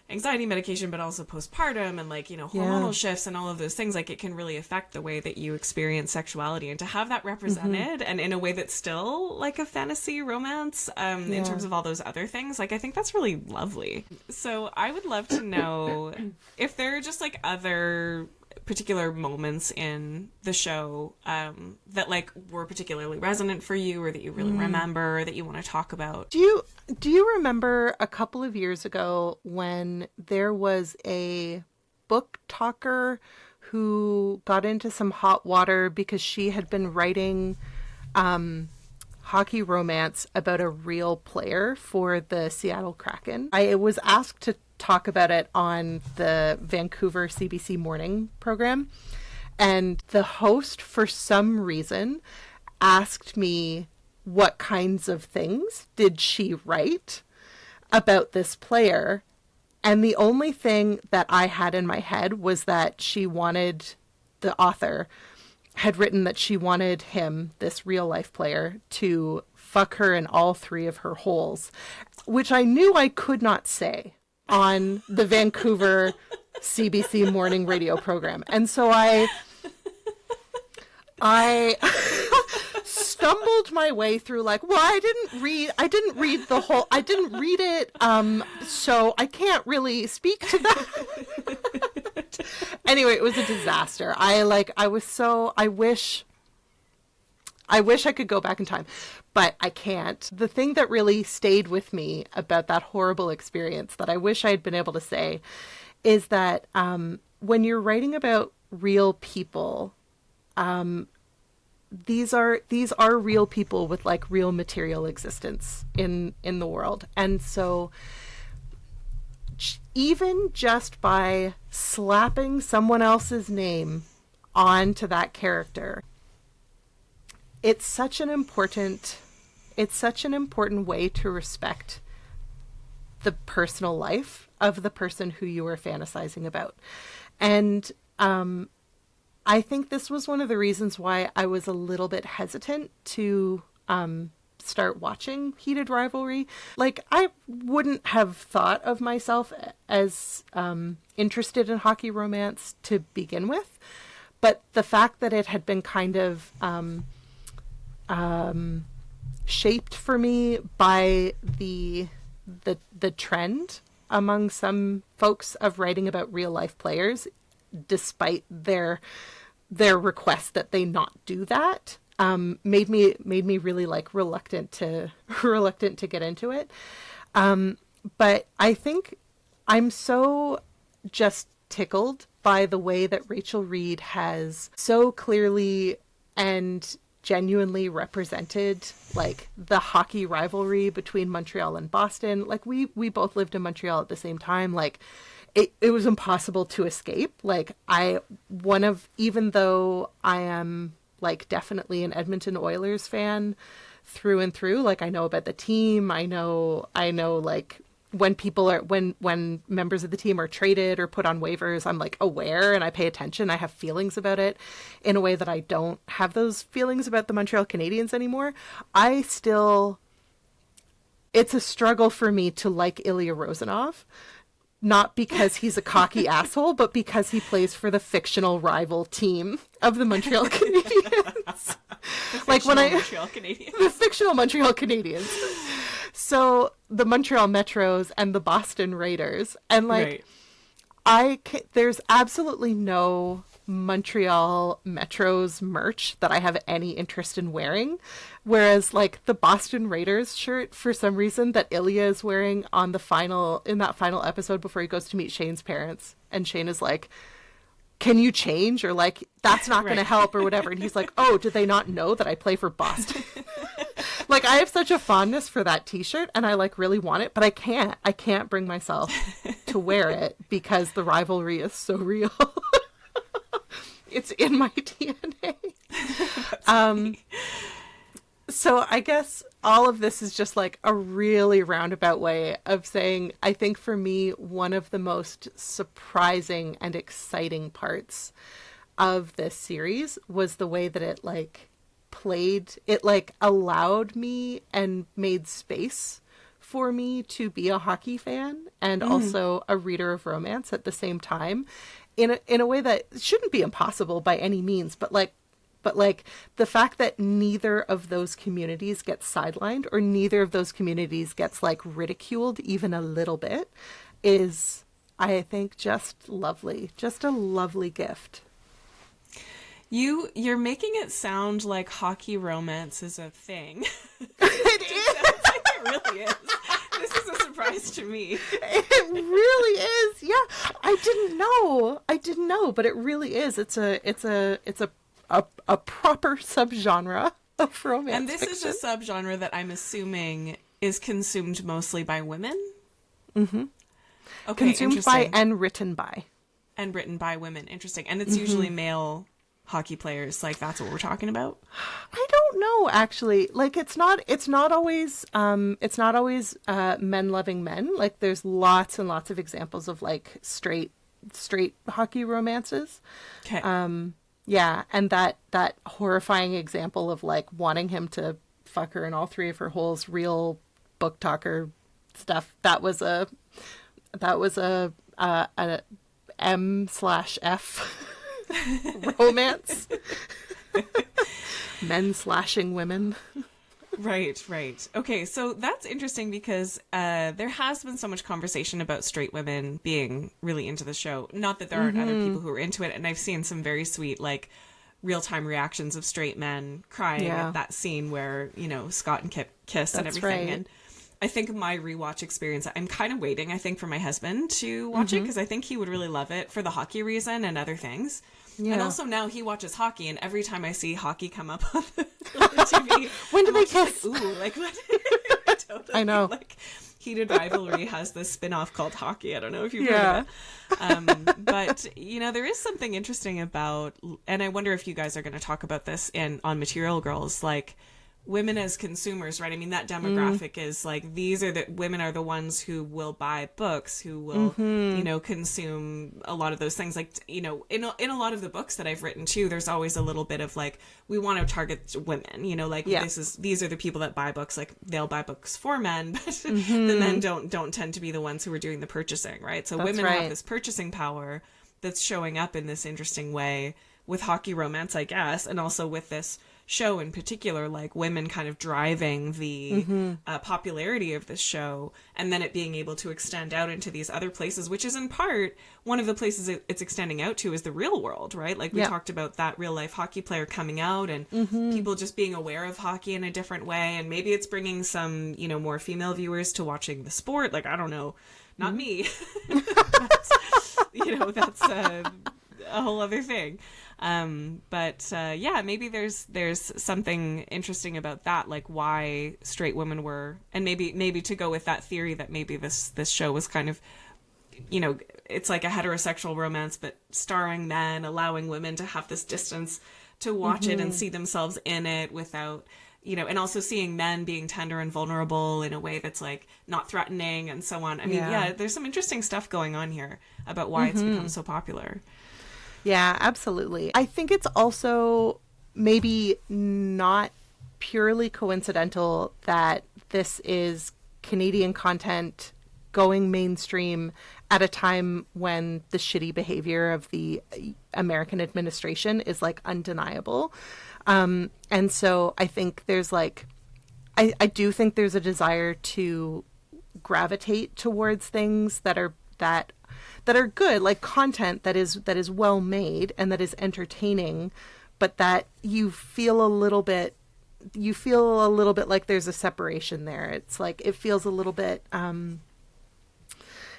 anxiety medication, but also postpartum and like, you know, hormonal shifts and all of those things. Like, it can really affect the way that you experience sexuality, and to have that represented and in a way that's still like a fantasy romance in terms of all those other things, like, I think that's really lovely. So I would love to know if there are just like other particular moments in the show that like were particularly resonant for you, or that you really remember, or that you want to talk about. Do you remember a couple of years ago when there was a book talker who got into some hot water because she had been writing hockey romance about a real player for the Seattle Kraken? I was asked to talk about it on the Vancouver CBC morning program, and the host, for some reason, asked me what kinds of things did she write about this player, and the only thing that I had in my head was that the author had written that she wanted him, this real life player, to fuck her in all three of her holes, which I knew I could not say on the Vancouver CBC morning radio program. And so I stumbled my way through like, well, I didn't read it. So I can't really speak to that. Anyway, it was a disaster. I wish I could go back in time, but I can't. The thing that really stayed with me about that horrible experience that I wish I had been able to say is that when you're writing about real people, these are real people with like real material existence in the world. And so even just by slapping someone else's name onto that character, it's such an important way to respect the personal life of the person who you are fantasizing about. And I think this was one of the reasons why I was a little bit hesitant to start watching Heated Rivalry. Like, I wouldn't have thought of myself as interested in hockey romance to begin with, but the fact that it had been kind of shaped for me by the the trend among some folks of writing about real life players, despite their request that they not do that, made me really like reluctant to get into it. But I think I'm so just tickled by the way that Rachel Reed has so clearly and genuinely represented like the hockey rivalry between Montreal and Boston. Like we both lived in Montreal at the same time. Like it was impossible to escape. Like even though I am like definitely an Edmonton Oilers fan through and through, like I know about the team. I know like when members of the team are traded or put on waivers, I'm like aware and I pay attention. I have feelings about it in a way that I don't have those feelings about the Montreal Canadiens anymore. It's a struggle for me to like Ilya Rozanov, not because he's a cocky asshole, but because he plays for the fictional rival team of the Montreal Canadiens. The fictional Montreal Canadiens. So the Montreal Metros and the Boston Raiders, and like, right. There's absolutely no Montreal Metros merch that I have any interest in wearing. Whereas like the Boston Raiders shirt, for some reason, that Ilya is wearing in that final episode before he goes to meet Shane's parents, and Shane is like, can you change? Or like, that's not going to help or whatever. And he's like, oh, did they not know that I play for Boston? Like, I have such a fondness for that t-shirt and I like really want it, but I can't bring myself to wear it because the rivalry is so real. It's in my DNA. So I guess all of this is just like a really roundabout way of saying, I think for me, one of the most surprising and exciting parts of this series was the way that it like played, it like allowed me and made space for me to be a hockey fan and also a reader of romance at the same time in a way that shouldn't be impossible by any means, but like the fact that neither of those communities gets sidelined or neither of those communities gets like ridiculed even a little bit is, I think, just lovely. Just a lovely gift. You're making it sound like hockey romance is a thing. It is. Sounds like it really is. This is a surprise to me. It really is. Yeah, I didn't know, but it really is. It's a proper subgenre of romance and this fiction. is a subgenre that I'm assuming is consumed mostly by women. Mm-hmm. Okay, consumed by and written by. And written by women. Interesting. And it's usually male hockey players. Like, that's what we're talking about? I don't know, actually. Like, it's not always men loving men. Like, there's lots and lots of examples of like straight hockey romances. Okay. Yeah, and that horrifying example of like wanting him to fuck her in all three of her holes, real book talker stuff. That was a M/F romance. Men slashing women. Right. Okay, so that's interesting because there has been so much conversation about straight women being really into the show. Not that there aren't other people who are into it, and I've seen some very sweet, like, real-time reactions of straight men crying at that scene where, you know, Scott and Kip kiss and everything. Right. And I think my rewatch experience, I'm kind of waiting, I think, for my husband to watch it because I think he would really love it for the hockey reason and other things. Yeah. And also now he watches hockey, and every time I see hockey come up on the TV, when do they kiss? Like, ooh, like what? Totally, I know. Like, Heated Rivalry has this spin-off called Hockey. I don't know if you've heard of it. But, you know, there is something interesting about, and I wonder if you guys are going to talk about this on Material Girls, like, women as consumers, right? I mean, that demographic is like, women are the ones who will buy books, who will, you know, consume a lot of those things. Like, you know, in a lot of the books that I've written too, there's always a little bit of like, we want to target women, you know, like these are the people that buy books, like they'll buy books for men, but the men don't tend to be the ones who are doing the purchasing, right? So women have this purchasing power that's showing up in this interesting way with hockey romance, I guess, and also with this show in particular, like women kind of driving the popularity of this show, and then it being able to extend out into these other places, which is in part one of the places it's extending out to is the real world, right? Like we talked about that real life hockey player coming out and people just being aware of hockey in a different way, and maybe it's bringing some, you know, more female viewers to watching the sport. Like, I don't know, not me. But, you know, that's a whole other thing. Yeah, maybe there's something interesting about that, like why straight women were, and maybe to go with that theory that maybe this show was kind of, you know, it's like a heterosexual romance, but starring men, allowing women to have this distance to watch it and see themselves in it without, you know, and also seeing men being tender and vulnerable in a way that's like not threatening and so on. I mean, yeah, there's some interesting stuff going on here about why it's become so popular. Yeah, absolutely. I think it's also maybe not purely coincidental that this is Canadian content going mainstream at a time when the shitty behavior of the American administration is like undeniable. And so I think there's like, I do think there's a desire to gravitate towards things that are good, like content that is well made and that is entertaining, but that you feel a little bit like there's a separation there. It's like it feels a little bit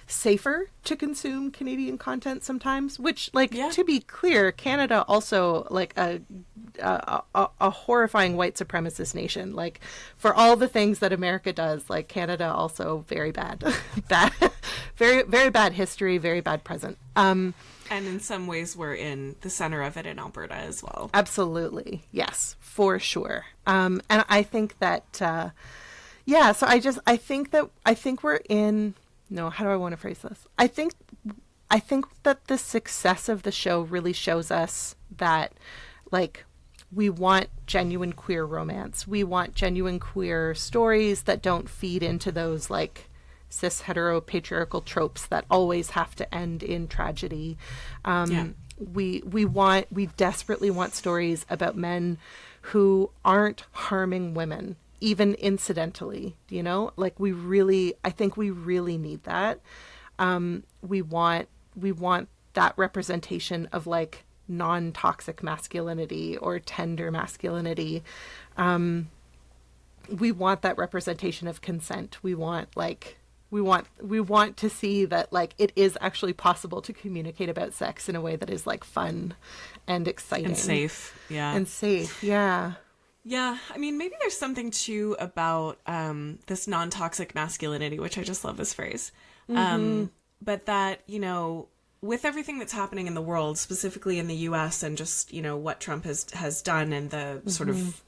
safer to consume Canadian content sometimes, which, like, to be clear, Canada also, like, a horrifying white supremacist nation. Like, for all the things that America does, like, Canada also very bad. Very, very bad history, very bad present. And in some ways we're in the center of it in Alberta as well. Absolutely. Yes, for sure. And I think that, so I think we're in, no, how do I want to phrase this? I think that the success of the show really shows us that, like, we want genuine queer romance. We want genuine queer stories that don't feed into those, like, cis hetero patriarchal tropes that always have to end in tragedy. We desperately want stories about men who aren't harming women, even incidentally, you know, like I think we really need that. We want that representation of, like, non-toxic masculinity or tender masculinity. We want that representation of consent. We want to see that, like, it is actually possible to communicate about sex in a way that is, like, fun and exciting and safe. Yeah, I mean, maybe there's something too about this non-toxic masculinity, which I just love this phrase. But that, you know, with everything that's happening in the world, specifically in the US, and just, you know, what Trump has done, and the sort of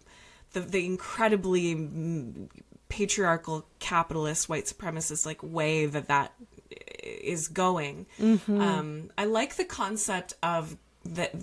the incredibly patriarchal, capitalist, white supremacist, like, way that is going. I like the concept of that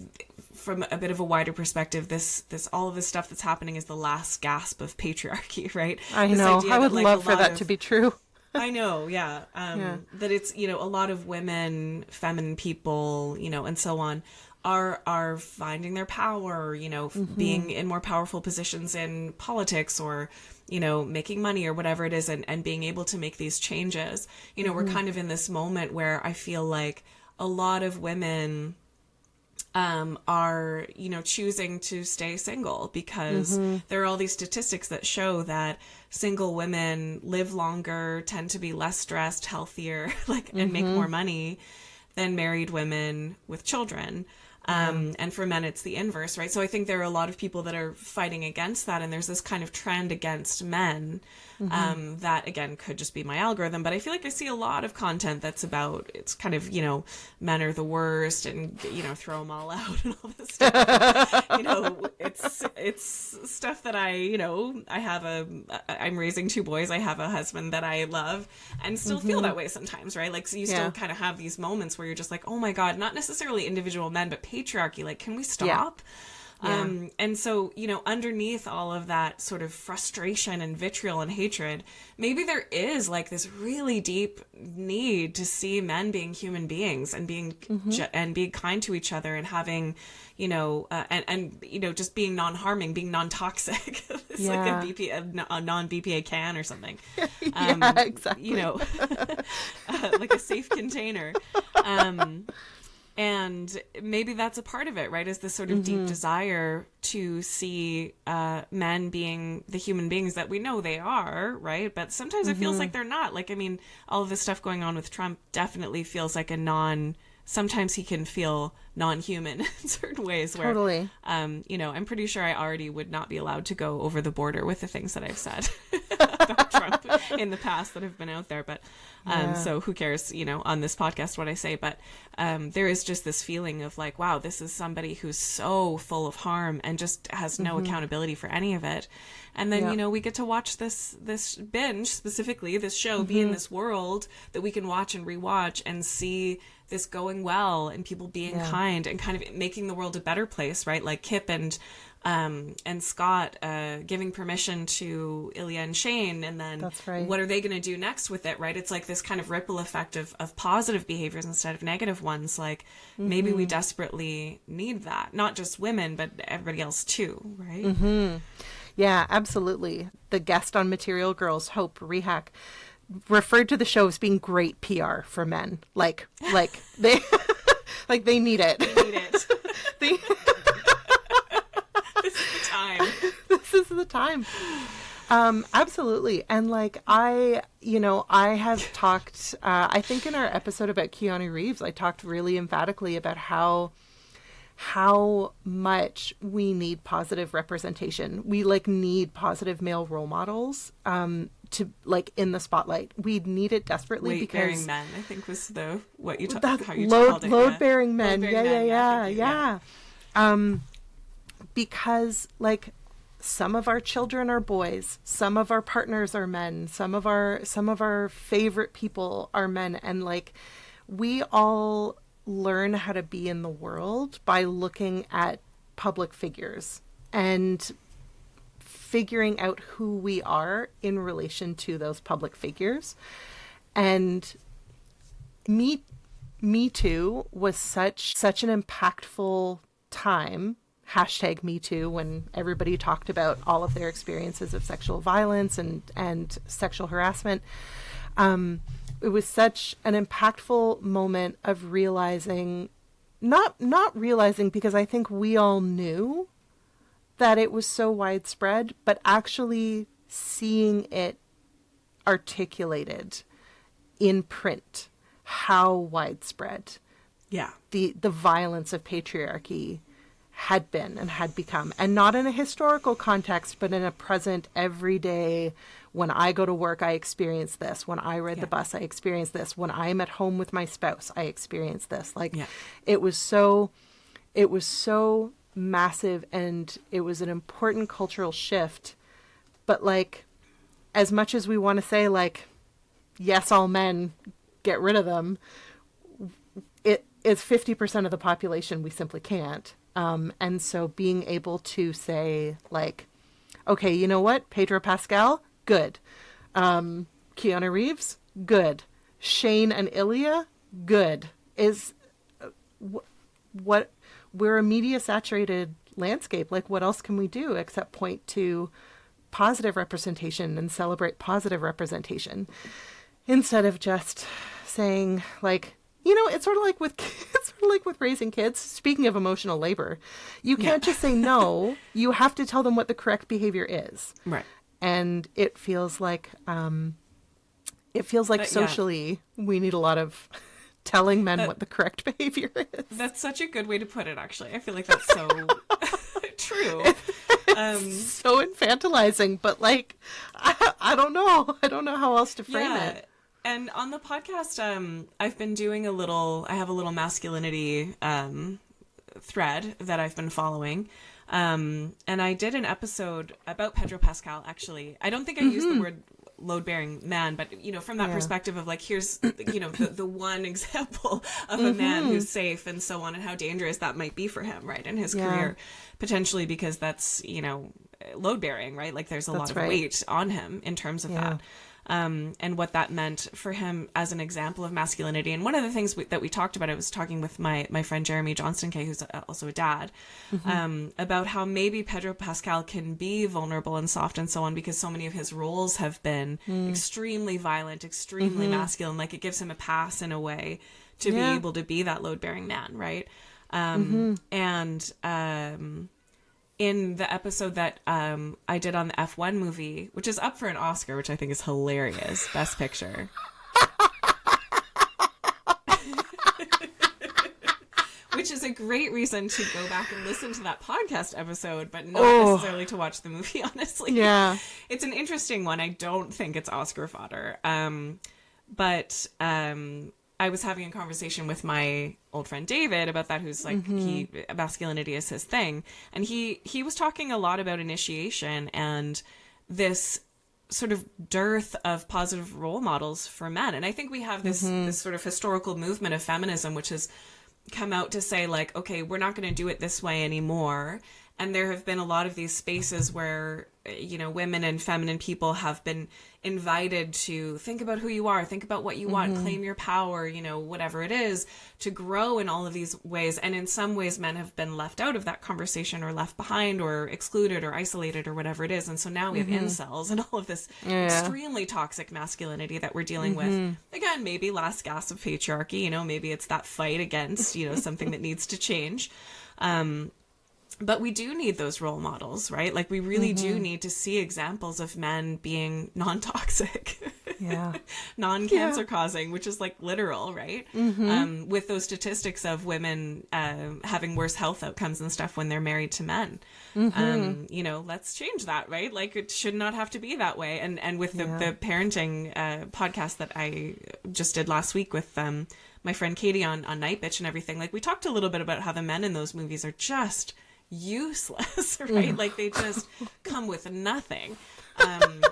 from a bit of a wider perspective. This all of this stuff that's happening is the last gasp of patriarchy, right? I know. I would love for that to be true. I know, yeah. That it's, you know, a lot of women, feminine people, you know, and so on, are finding their power, you know, being in more powerful positions in politics, or, you know, making money or whatever it is, and being able to make these changes. You know, we're kind of in this moment where I feel like a lot of women are, you know, choosing to stay single because there are all these statistics that show that single women live longer, tend to be less stressed, healthier, like, and make more money than married women with children. And for men, it's the inverse, right? So I think there are a lot of people that are fighting against that, and there's this kind of trend against men that, again, could just be my algorithm, but I feel like I see a lot of content that's about, it's kind of, you know, men are the worst, and, you know, throw them all out and all this stuff. You know, it's stuff that I'm raising two boys, I have a husband that I love, and still feel that way sometimes, right? Like, so you still kind of have these moments where you're just like, oh my God, not necessarily individual men, but patriarchy, like, can we stop? And so, you know, underneath all of that sort of frustration and vitriol and hatred, maybe there is like this really deep need to see men being human beings and being and being kind to each other and having, you know, and you know, just being non-harming, being non-toxic. It's like a non-BPA can or something. Exactly. You know, like a safe container. And maybe that's a part of it, right? Is this sort of deep desire to see men being the human beings that we know they are, right? But sometimes it feels like they're not. Like, I mean, all of this stuff going on with Trump definitely feels like sometimes he can feel non-human in certain ways where, Totally. You know, I'm pretty sure I already would not be allowed to go over the border with the things that I've said about Trump in the past that have been out there. But so who cares, you know, on this podcast what I say. But there is just this feeling of like, wow, this is somebody who's so full of harm and just has no accountability for any of it. And then, you know, we get to watch this binge, specifically this show, be in this world that we can watch and rewatch and see this going well and people being kind and kind of making the world a better place, right? Like Kip and Scott giving permission to Ilya and Shane, and then That's right. what are they going to do next with it, right? It's like this kind of ripple effect of positive behaviors instead of negative ones. Like maybe we desperately need that, not just women, but everybody else too, right? Yeah, absolutely. The guest on Material Girls, Hope Rehak, referred to the show as being great PR for men. Like they like they need it. They need it. They, This is the time. this is the time. Absolutely. And like I have talked, I think in our episode about Keanu Reeves, I talked really emphatically about how much we need positive representation. We like need positive male role models to like in the spotlight. We need it desperately Weight-bearing men, I think was what you because how you load called it. load-bearing men. Load-bearing men, Yeah. Because like some of our children are boys, some of our partners are men, some of our favorite people are men, and like we all learn how to be in the world by looking at public figures and figuring out who we are in relation to those public figures. And Me Too was such an impactful time. #MeToo, when everybody talked about all of their experiences of sexual violence and sexual harassment. It was such an impactful moment of realizing, not realizing, because I think we all knew that it was so widespread, but actually seeing it articulated in print, how widespread the violence of patriarchy had been and had become, and not in a historical context, but in a present, everyday, when I go to work, I experience this. When I ride the bus, I experience this. When I'm at home with my spouse, I experience this. Like it was so massive, and it was an important cultural shift. But like, as much as we want to say like, yes, all men, get rid of them, it is 50% of the population. We simply can't. And so being able to say like, okay, you know what? Pedro Pascal, good. Keanu Reeves, good. Shane and Ilya, good. Is what we're a media saturated landscape. Like, what else can we do except point to positive representation and celebrate positive representation instead of just saying like, you know, it's sort of like with raising kids. Speaking of emotional labor, you can't just say no. You have to tell them what the correct behavior is. Right. And it feels like socially we need a lot of telling men what the correct behavior is. That's such a good way to put it, actually. I feel like that's so true. So infantilizing, but like, I don't know. I don't know how else to frame it. And on the podcast, I've been doing I have a little masculinity thread that I've been following. And I did an episode about Pedro Pascal, actually. I don't think I used the word load-bearing man, but, you know, from that perspective of like, here's, you know, the one example of a man who's safe and so on, and how dangerous that might be for him, right, in his career, potentially, because that's, you know, load-bearing, right? Like there's a lot of weight on him in terms of that. And what that meant for him as an example of masculinity. And one of the things that we talked about, I was talking with my friend Jeremy Johnston Kay, who's also a dad, about how maybe Pedro Pascal can be vulnerable and soft and so on, because so many of his roles have been extremely violent, extremely masculine. Like it gives him a pass in a way to be able to be that load-bearing man, right? In the episode that I did on the F1 movie, which is up for an Oscar, which I think is hilarious, Best Picture. Which is a great reason to go back and listen to that podcast episode, but not necessarily to watch the movie, honestly. Yeah. It's an interesting one. I don't think it's Oscar fodder. But I was having a conversation with my old friend David about that, who's like, masculinity is his thing. And he was talking a lot about initiation and this sort of dearth of positive role models for men. And I think we have this sort of historical movement of feminism, which has come out to say like, okay, we're not going to do it this way anymore. And there have been a lot of these spaces where, you know, women and feminine people have been invited to think about who you are, think about what you want, claim your power, you know, whatever it is, to grow in all of these ways. And in some ways, men have been left out of that conversation, or left behind, or excluded, or isolated, or whatever it is. And so now we have incels and all of this extremely toxic masculinity that we're dealing with. Again, maybe last gasp of patriarchy, you know, maybe it's that fight against, you know, something that needs to change. But we do need those role models, right? Like we really do need to see examples of men being non-toxic, non-cancer causing, which is like literal, right? With those statistics of women having worse health outcomes and stuff when they're married to men. You know, let's change that, right? Like it should not have to be that way. And with the parenting podcast that I just did last week with my friend Katie on Night Bitch and everything, like we talked a little bit about how the men in those movies are just useless, right? Like they just come with nothing.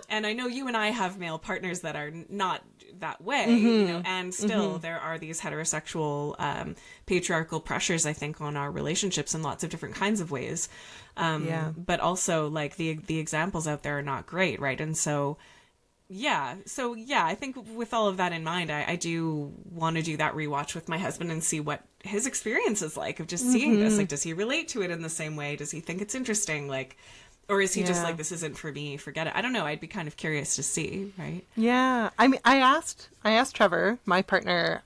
And I know you and I have male partners that are not that way, you know, and still there are these heterosexual patriarchal pressures, I think, on our relationships in lots of different kinds of ways. But also like the examples out there are not great, right? And so I think with all of that in mind, I do want to do that rewatch with my husband and see what his experience is like of just seeing this. Like, does he relate to it in the same way? Does he think it's interesting? Like, or is he just like, this isn't for me, forget it? I don't know. I'd be kind of curious to see, right? Yeah. I mean, I asked Trevor, my partner,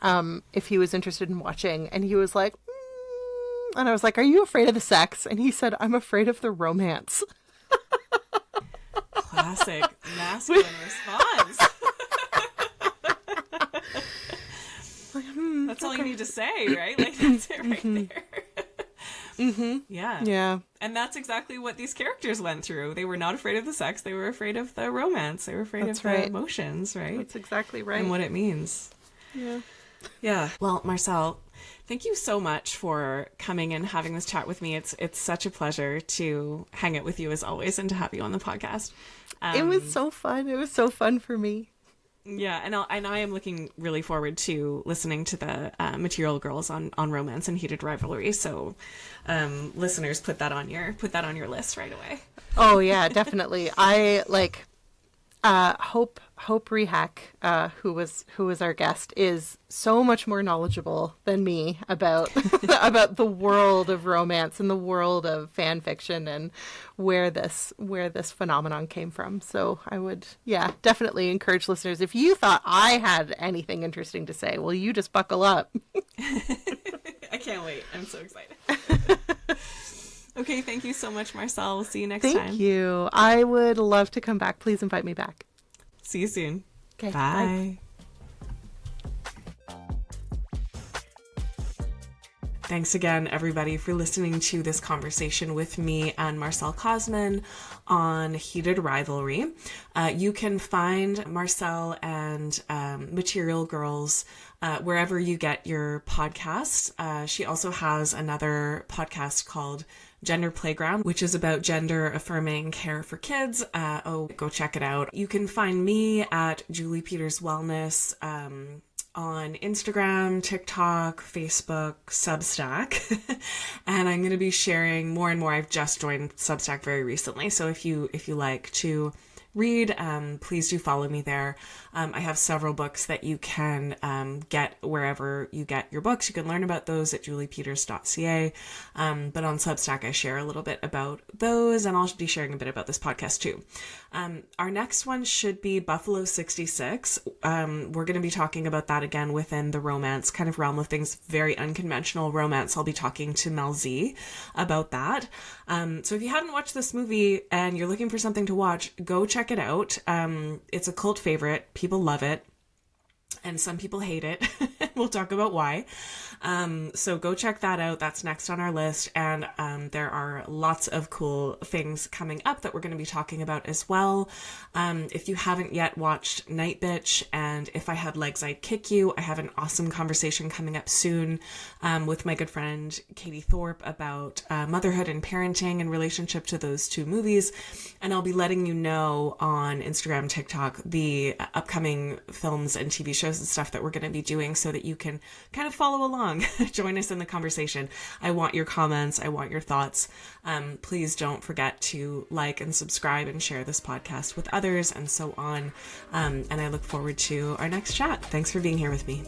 if he was interested in watching, and he was like, and I was like, are you afraid of the sex? And he said, I'm afraid of the romance. Classic masculine response. That's all you need to say, right? Like that's it right there. Yeah. And that's exactly what these characters went through. They were not afraid of the sex. They were afraid of the romance. They were afraid of the emotions, right? That's exactly right. And what it means. Yeah. Well, Marcelle, thank you so much for coming and having this chat with me. It's such a pleasure to hang out with you as always and to have you on the podcast. It was so fun. It was so fun for me. Yeah, and I am looking really forward to listening to the Material Girls on romance and Heated Rivalry. So, listeners, put that on your list right away. Oh yeah, definitely. I like Hope Rehak, who was our guest, is so much more knowledgeable than me about about the world of romance and the world of fan fiction and where this phenomenon came from. So I would definitely encourage listeners, if you thought I had anything interesting to say, well, you just buckle up. I can't wait. I'm so excited. Okay, thank you so much, Marcelle. We'll see you next time. Thank you. I would love to come back. Please invite me back. See you soon. Okay. Bye. Thanks again, everybody, for listening to this conversation with me and Marcelle Kosman on Heated Rivalry. You can find Marcelle and Material Girls wherever you get your podcasts. She also has another podcast called Gender Playground, which is about gender affirming care for kids. Go check it out. You can find me at Julie Peters Wellness on Instagram, TikTok, Facebook, Substack. And I'm going to be sharing more and more. I've just joined Substack very recently. So if you like to read, please do follow me there. I have several books that you can get wherever you get your books. You can learn about those at juliepeters.ca. But on Substack, I share a little bit about those, and I'll be sharing a bit about this podcast too. Our next one should be Buffalo 66. We're going to be talking about that again within the romance kind of realm of things, very unconventional romance. I'll be talking to Mel Z about that. So if you haven't watched this movie and you're looking for something to watch, go check it out. It's a cult favorite. People love it. And some people hate it. We'll talk about why. So go check that out. That's next on our list. And there are lots of cool things coming up that we're going to be talking about as well. If you haven't yet watched Night Bitch and If I Had Legs, I'd Kick You, I have an awesome conversation coming up soon with my good friend Katie Thorpe about motherhood and parenting in relationship to those two movies. And I'll be letting you know on Instagram, TikTok, the upcoming films and TV shows and stuff that we're going to be doing so that you can kind of follow along, join us in the conversation. I want your comments. I want your thoughts. Please don't forget to like and subscribe and share this podcast with others and so on. And I look forward to our next chat. Thanks for being here with me.